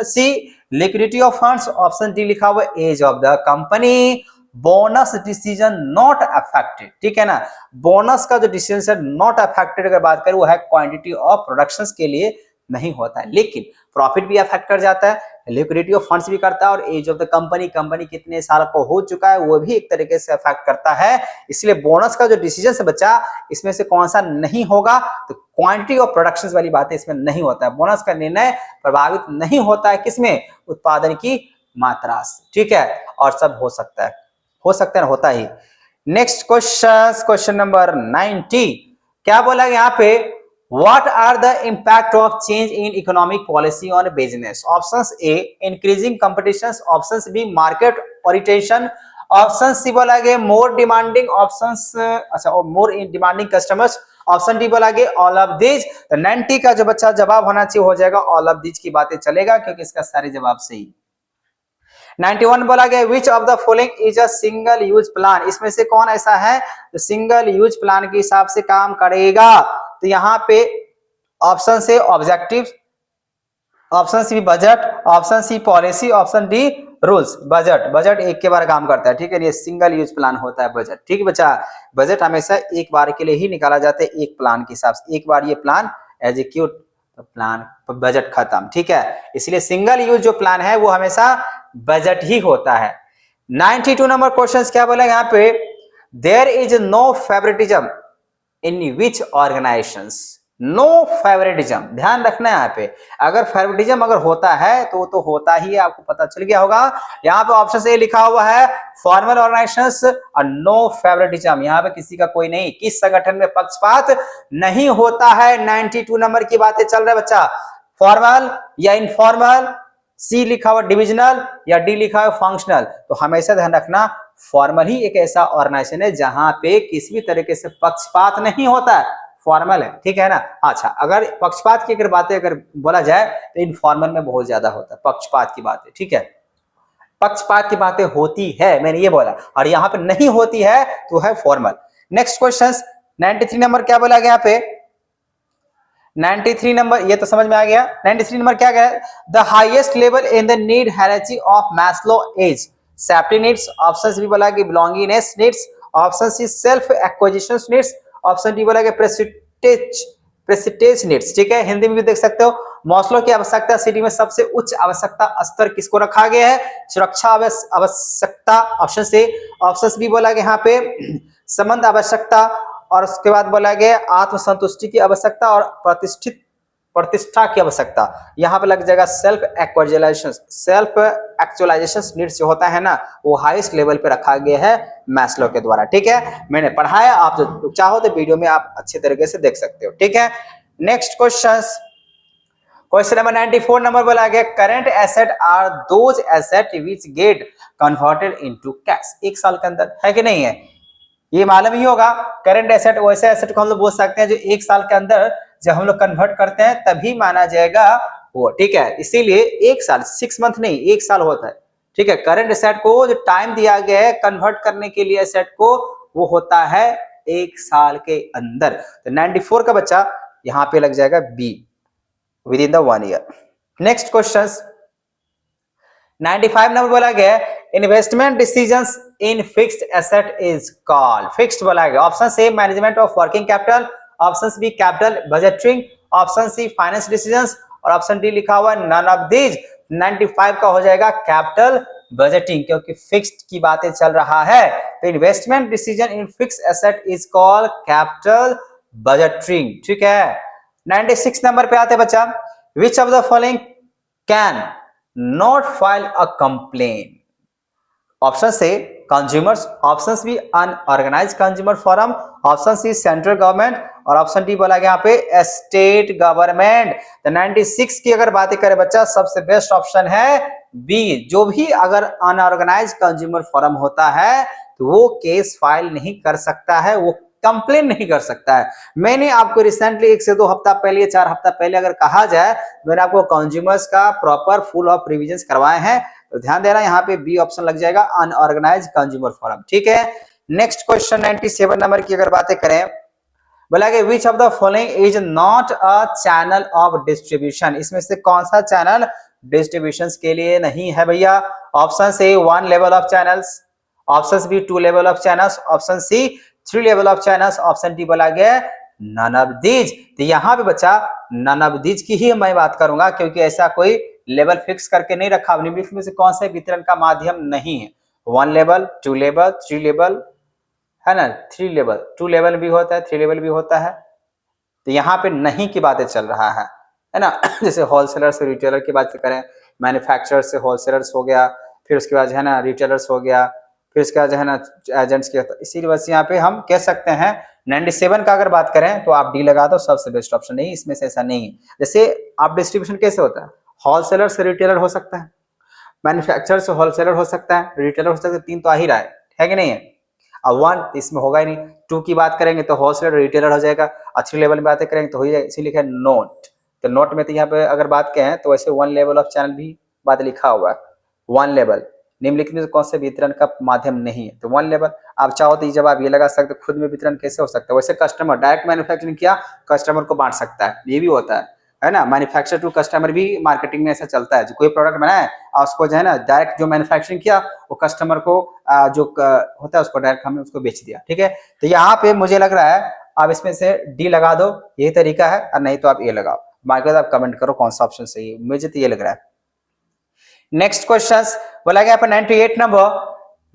C liquidity of funds, option D लिखा हुआ age of the company. Bonus decision not affected, ठीक है ना, बोनस का जो डिसीजन है नॉट अफेक्टेड अगर बात करें वो है क्वांटिटी ऑफ प्रोडक्शंस के लिए नहीं होता है, लेकिन प्रॉफिट भी अफेक्ट कर जाता है, लिक्विडिटी ऑफ फंड्स भी करता है, और age of the company, company कितने साल को हो चुका है वो भी एक तरीके से अफेक्ट करता है। इसलिए बोनस का जो डिसीजन है बच्चा इसमें से कौन सा नहीं होगा, तो क्वांटिटी ऑफ प्रोडक्शंस वाली बातें इसमें नहीं होता है। बोनस का निर्णय प्रभावित नहीं होता है किसमें, उत्पादन की मात्रा से, ठीक है, और सब हो सकता है ना, होता ही। नेक्स्ट क्वेश्चन नंबर 90 क्या बोला यहाँ पे, What are the impact of change in economic policy on business? Options A increasing competitions, options B market orientation, option C बोला गया more demanding options, अच्छा more demanding customers, option D बोला गया all of these। तो 90 का जो बच्चा जवाब होना चाहिए हो जाएगा all of these की बातें चलेगा क्योंकि इसका सारे जवाब सही। 91 बोला गया which of the following is a single use plan, इसमें से कौन ऐसा है जो सिंगल यूज प्लान के हिसाब से काम करेगा, तो यहाँ पे ऑप्शन से objective, option C budget, option C policy, option D rules. Budget एक के बार काम करता है, ठीक है, ये सिंगल यूज प्लान होता है बजट, ठीक है बच्चा, बजट हमेशा एक बार के लिए ही निकाला जाता है, एक प्लान के हिसाब से, एक बार ये प्लान एग्जीक्यूट, प्लान बजट खत्म, ठीक है, इसलिए सिंगल यूज जो प्लान है वो हमेशा बजट ही होता है। 92 नंबर क्वेश्चन क्या बोला यहाँ पे, there is no favouritism in which organisations, no favouritism, ध्यान रखना है यहाँ पे, अगर फेवरेटिज्म अगर होता है तो होता ही है, आपको पता चल गया होगा। यहाँ पे ऑप्शन से लिखा हुआ है फॉर्मल ऑर्गेनाइजेशंस और नो फेवरेटिज्म, यहाँ पे किसी का कोई नहीं, किस संगठन में पक्षपात नहीं होता है। 92 नंबर की बातें चल रहा है बच्चा, फॉर्मल या इनफॉर्मल, सी लिखा हुआ डिविजनल या डी लिखा हुआ फंक्शनल, तो हमेशा ध्यान रखना फॉर्मल ही एक ऐसा ऑर्गेनाइजेशन है जहां पे किसी भी तरीके से पक्षपात नहीं होता है, फॉर्मल है, ठीक है ना। अच्छा, अगर पक्षपात की अगर बातें अगर बोला जाए तो इनफॉर्मल में बहुत ज्यादा होता है पक्षपात की बातें, ठीक है, पक्षपात की बातें होती है, मैंने ये बोला, और यहाँ पे नहीं होती है तो है फॉर्मल। नेक्स्ट क्वेश्चन 93 नंबर क्या बोला गया यहाँ पे, 93 नंबर ये तो समझ में आ गया। 93 नंबर क्या है, the highest level in the need hierarchy of Maslow is safety needs, option B बोला कि belongingness needs, option C self acquisition needs, option D बोला कि प्रेस्टिज नीड्स, ठीक है, हिंदी में भी देख सकते हो। मॉस्लो की आवश्यकता सिटी में सबसे उच्च आवश्यकता स्तर किसको रखा गया है, सुरक्षा आवश्यकता, ऑप्शन से, ऑप्शन बी बोला कि यहाँ पे संबंध आवश्यकता, और उसके बाद बोला गया आत्मसंतुष्टि की आवश्यकता और प्रतिष्ठा की आवश्यकता, यहाँ पे लग जाएगा सेल्फ एक्चुअलाइजेशन नीड्स जो होता है ना वो हाईएस्ट लेवल पे रखा गया है मैस्लो के द्वारा, ठीक है, मैंने पढ़ाया, आप जो चाहो तो वीडियो में आप अच्छे तरीके से देख सकते हो, ठीक है। नेक्स्ट क्वेश्चन नंबर 94 नंबर बोला गया current asset are those asset which get converted into cash, एक साल के अंदर, है कि नहीं है, ये मालूम ही होगा। करंट एसेट वैसे एसेट को हम लोग बोल सकते हैं जो एक साल के अंदर जब हम लोग कन्वर्ट करते हैं तभी माना जाएगा वो, ठीक है, इसीलिए एक साल, 6 मंथ नहीं, एक साल होता है, ठीक है। करंट एसेट को जो टाइम दिया गया है कन्वर्ट करने के लिए एसेट को वो होता है एक साल के अंदर। तो 94 का बच्चा यहाँ पे लग जाएगा B, within the 1 year. Next question 95 number बोला गया investment decisions in fixed asset is called, fixed बोला गया, ऑप्शन से management of working capital, option B capital budgeting, option C finance decisions, और ऑप्शन डी लिखा हुआ नन ऑफ दीज। 95 का हो जाएगा कैपिटल बजटिंग, क्योंकि फिक्स्ड की बातें चल रहा है, तो investment decision in fixed asset is called capital budgeting, ठीक है। 96 नंबर पे आते बच्चा, which of the following can not file a complain, option से consumers, option B unorganised consumer forum, option C central government, और ऑप्शन डी बोला गया यहाँ पे स्टेट गवर्नमेंट। तो 96 की अगर बातें करें बच्चा सबसे बेस्ट ऑप्शन है बी, जो भी अगर अनऑर्गेनाइज कंज्यूमर फोरम होता है तो वो केस फाइल नहीं कर सकता है, वो कंप्लेन नहीं कर सकता है। मैंने आपको रिसेंटली 1 से 2 हफ्ता पहले, 4 हफ्ता पहले अगर कहा जाए, मैंने आपको कंज्यूमर्स का प्रॉपर फुल ऑफ रिविजन करवाए हैं, तो ध्यान देना यहाँ पे बी ऑप्शन लग जाएगा, अनऑर्गेनाइज कंज्यूमर फोरम। ठीक है, नेक्स्ट क्वेश्चन 97 नंबर की अगर बातें करें, बोला कि विच of the following is not a channel of distribution, इसमें से कौन सा चैनल डिस्ट्रीब्यूशन के लिए नहीं है भैया? Option A 1 level of channels, option B 2 level of channels, option C 3 level of channels, option D बोला गया नन ऑफ दीज। तो यहाँ पे बच्चा नन ऑफ दीज की ही मैं बात करूंगा, क्योंकि ऐसा कोई लेवल फिक्स करके नहीं रखा। निम्नलिखित में से कौन सा वितरण का माध्यम नहीं है? 1 लेवल, 2 लेवल, 3 लेवल, है ना, 3 लेवल, 2 लेवल भी होता है, 3 लेवल भी होता है। तो यहाँ पे नहीं की बातें चल रहा है ना। जैसे होलसेलर से रिटेलर की बात करें, मैन्युफैक्चरर से होलसेलर्स हो गया, फिर उसके बाद है ना रिटेलर्स हो गया, फिर उसके बाद है ना एजेंट्स की। इसीलिए बस यहाँ पे हम कह सकते हैं 97 का अगर बात करें तो आप डी लगा दो, सबसे बेस्ट ऑप्शन। नहीं, इसमें से ऐसा नहीं है। जैसे आप डिस्ट्रीब्यूशन कैसे होता है? होलसेलर से रिटेलर हो सकता है, मैन्युफैक्चरर से होलसेलर हो सकता है, रिटेलर हो सकता है, 3 तो आ ही रहा है कि नहीं है? अब 1 इसमें होगा ही नहीं। 2 की बात करेंगे तो होलसेलर रिटेलर हो जाएगा, अच्छी लेवल में बातें करेंगे तो हो जाएगा, इसीलिए लिखा है नोट। तो नोट में तो यहाँ पे अगर बात कहें तो वैसे 1 लेवल ऑफ चैनल भी बात लिखा हुआ है, 1 लेवल। निम्नलिखित में कौन से वितरण का माध्यम नहीं है? तो 1 लेवल। आप चाहो तो जब आप ये लगा सकते हो खुद में वितरण कैसे हो सकता है? वैसे कस्टमर डायरेक्ट मैन्युफैक्चरिंग किया, कस्टमर को बांट सकता है, ये भी होता है ना। मैन्युफैक्चर टू कस्टमर भी मार्केटिंग में ऐसा चलता है, जो कोई प्रोडक्ट बनाए और उसको जो है ना डायरेक्ट जो मैन्युफैक्चरिंग किया वो कस्टमर को जो होता है उसको डायरेक्ट हमने उसको बेच दिया। ठीक है, तो यहाँ पे मुझे लग रहा है आप इसमें से डी लगा दो, यही तरीका है, और नहीं तो आप ए लगाओ। बाकी आप कमेंट करो कौन सा ऑप्शन सही है, मुझे तो ये लग रहा है। नेक्स्ट क्वेश्चन बोला गया 98 number,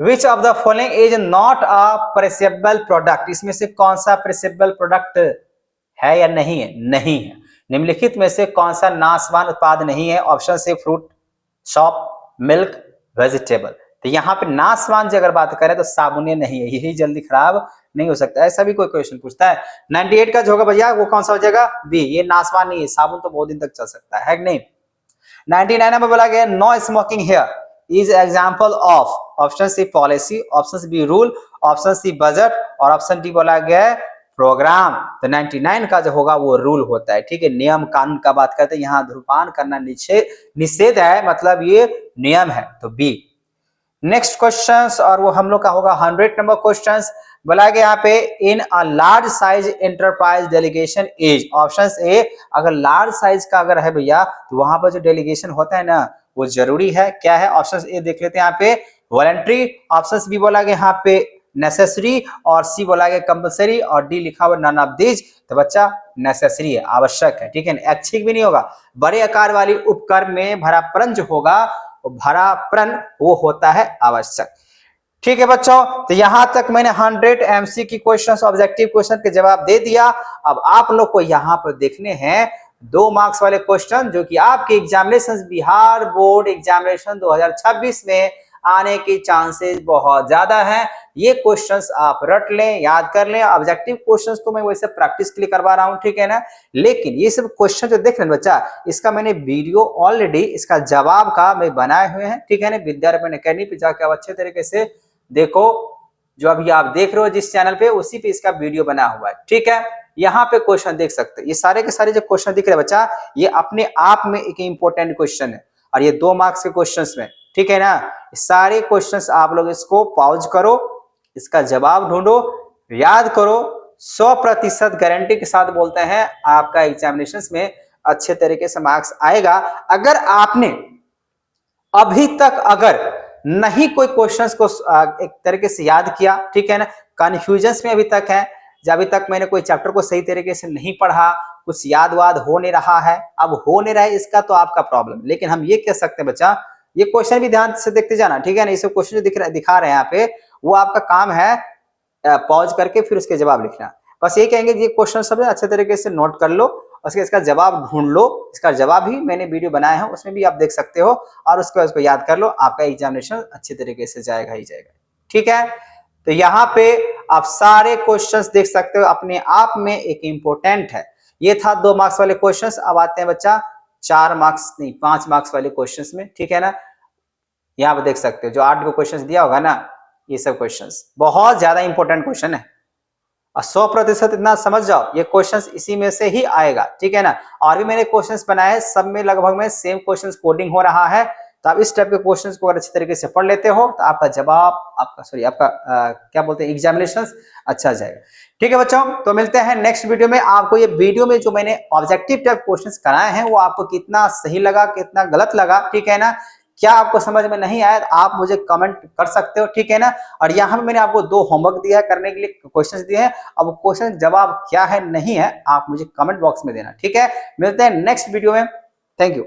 which of the following is not a perishable product, इसमें से कौन सा पेरिशेबल प्रोडक्ट है या नहीं है? नहीं है। निम्नलिखित में से कौन सा नाशवान उत्पाद नहीं है? ऑप्शन से फ्रूट, शॉप, मिल्क, वेजिटेबल। तो यहाँ पे नाशवान की अगर बात करें तो साबुने नहीं है, यही जल्दी खराब नहीं हो सकता। ऐसा भी कोई क्वेश्चन पूछता है 98 का जो होगा भैया वो कौन सा हो जाएगा? बी, ये नाशवान नहीं है, साबुन तो बहुत दिन तक चल सकता है कि नहीं। 99 में बोला गया no smoking here is example of, option C policy, option B rule, option C budget, और ऑप्शन डी बोला गया प्रोग्राम। तो 99 का जो होगा वो रूल होता है। ठीक है, नियम कानून का बात करते हैं, यहाँ धूम्रपान करना निषेध है, मतलब ये नियम है, तो बी। नेक्स्ट क्वेश्चंस और वो हम लोग का होगा 100 नंबर क्वेश्चंस। बोला गया यहाँ पे in a large size enterprise delegation is, option A अगर लार्ज साइज का अगर है भैया तो वहां पर जो डेलीगेशन होता है ना वो जरूरी है। क्या है? ऑप्शन ए देख लेते हैं यहाँ पे वॉलंटरी, ऑप्शन बी बोला गया यहाँ पे नेसेसरी, और सी बोला गया कंपलसरी, और डी लिखा हुआ नन ऑफ दीज। तो बच्चा नेसेसरी है, आवश्यक है। ठीक है, ऐच्छिक भी नहीं होगा। बड़े आकार वाली उपकर में भरापरण जो होगा भरापरण वो होता है आवश्यक। ठीक है बच्चों, तो यहां तक मैंने 100 एमसी की क्वेश्चंस, ऑब्जेक्टिव क्वेश्चन के जवाब दे दिया। अब आप लोग को यहां पर देखने हैं 2 मार्क्स वाले क्वेश्चन जो कि आपके एग्जामिनेशन बिहार बोर्ड एग्जामिनेशन 2026 में आने के चांसेस बहुत ज्यादा हैं। ये क्वेश्चंस आप रट लें, याद कर लें। ऑब्जेक्टिव क्वेश्चंस तो मैं वैसे प्रैक्टिस के लिए करवा रहा हूं, ठीक है ना, लेकिन ये सब क्वेश्चन जो देख रहे हैं बच्चा, इसका मैंने वीडियो ऑलरेडी इसका जवाब का मैं बनाए हुए हैं। ठीक है ना, विद्यारंभन अकेडमी पे जाकर आप अच्छे तरीके से देखो। जो अभी आप देख रहे हो जिस चैनल पे, उसी पे इसका वीडियो बना हुआ है। ठीक है, यहाँ पे क्वेश्चन देख सकते हैं। ये सारे के सारे जो क्वेश्चन दिख रहे हैं बच्चा, ये अपने आप में एक इंपॉर्टेंट क्वेश्चन है, और ये 2 मार्क्स के क्वेश्चंस में। ठीक है ना, सारे क्वेश्चंस आप लोग इसको पॉज करो, इसका जवाब ढूंढो, याद करो। 100% गारंटी के साथ बोलते हैं आपका एग्जामिनेशन में अच्छे तरीके से मार्क्स आएगा। अगर आपने अभी तक अगर नहीं कोई क्वेश्चंस को एक तरीके से याद किया, ठीक है ना, कंफ्यूजन में अभी तक है, जब अभी तक मैंने कोई चैप्टर को सही तरीके से नहीं पढ़ा, कुछ याद वाद हो नहीं रहा है, अब हो नहीं रहा है, इसका तो आपका प्रॉब्लम। लेकिन हम ये कह सकते हैं बच्चा, ये क्वेश्चन भी ध्यान से देखते जाना, ठीक है ना। ये सब क्वेश्चन जो दिखा रहे हैं यहाँ पे, वो आपका काम है पॉज करके फिर उसके जवाब लिखना। बस ये कहेंगे ये क्वेश्चन सब अच्छे तरीके से नोट कर लो, उसके इसका जवाब ढूंढ लो। इसका जवाब भी मैंने वीडियो बनाया है, उसमें भी आप देख सकते हो, और उसके बाद उसको याद कर लो। आपका एग्जामिनेशन अच्छे तरीके से जाएगा ही जाएगा। ठीक है, तो यहाँ पे आप सारे क्वेश्चंस देख सकते हो, अपने आप में एक इंपॉर्टेंट है। ये था 2 मार्क्स वाले क्वेश्चंस। अब आते हैं बच्चा 4 मार्क्स नहीं 5 मार्क्स वाले क्वेश्चंस में। ठीक है ना, यहाँ पे देख सकते हो जो 8 को क्वेश्चन दिया होगा ना, ये सब क्वेश्चन बहुत ज्यादा इंपॉर्टेंट क्वेश्चन है और 100% इतना समझ जाओ ये क्वेश्चंस इसी में से ही आएगा, ठीक है ना। और भी मैंने क्वेश्चंस बनाए, सब में लगभग में सेम क्वेश्चंस कोडिंग हो रहा है, तो आप इस टाइप के क्वेश्चंस को अगर अच्छी तरीके से पढ़ लेते हो तो आपका जवाब, आपका सॉरी आपका क्या बोलते हैं एग्जामिनेशन अच्छा जाएगा। ठीक है बच्चों, तो मिलते हैं नेक्स्ट वीडियो में। आपको ये वीडियो में जो मैंने ऑब्जेक्टिव टाइप क्वेश्चंस कराए हैं वो आपको कितना सही लगा, कितना गलत लगा, ठीक है ना, क्या आपको समझ में नहीं आया आप मुझे कमेंट कर सकते हो, ठीक है ना। और यहाँ पे मैंने आपको 2 होमवर्क दिया है करने के लिए, क्वेश्चंस दिए हैं, अब क्वेश्चन जवाब क्या है नहीं है आप मुझे कमेंट बॉक्स में देना, ठीक है। मिलते हैं नेक्स्ट वीडियो में, थैंक यू।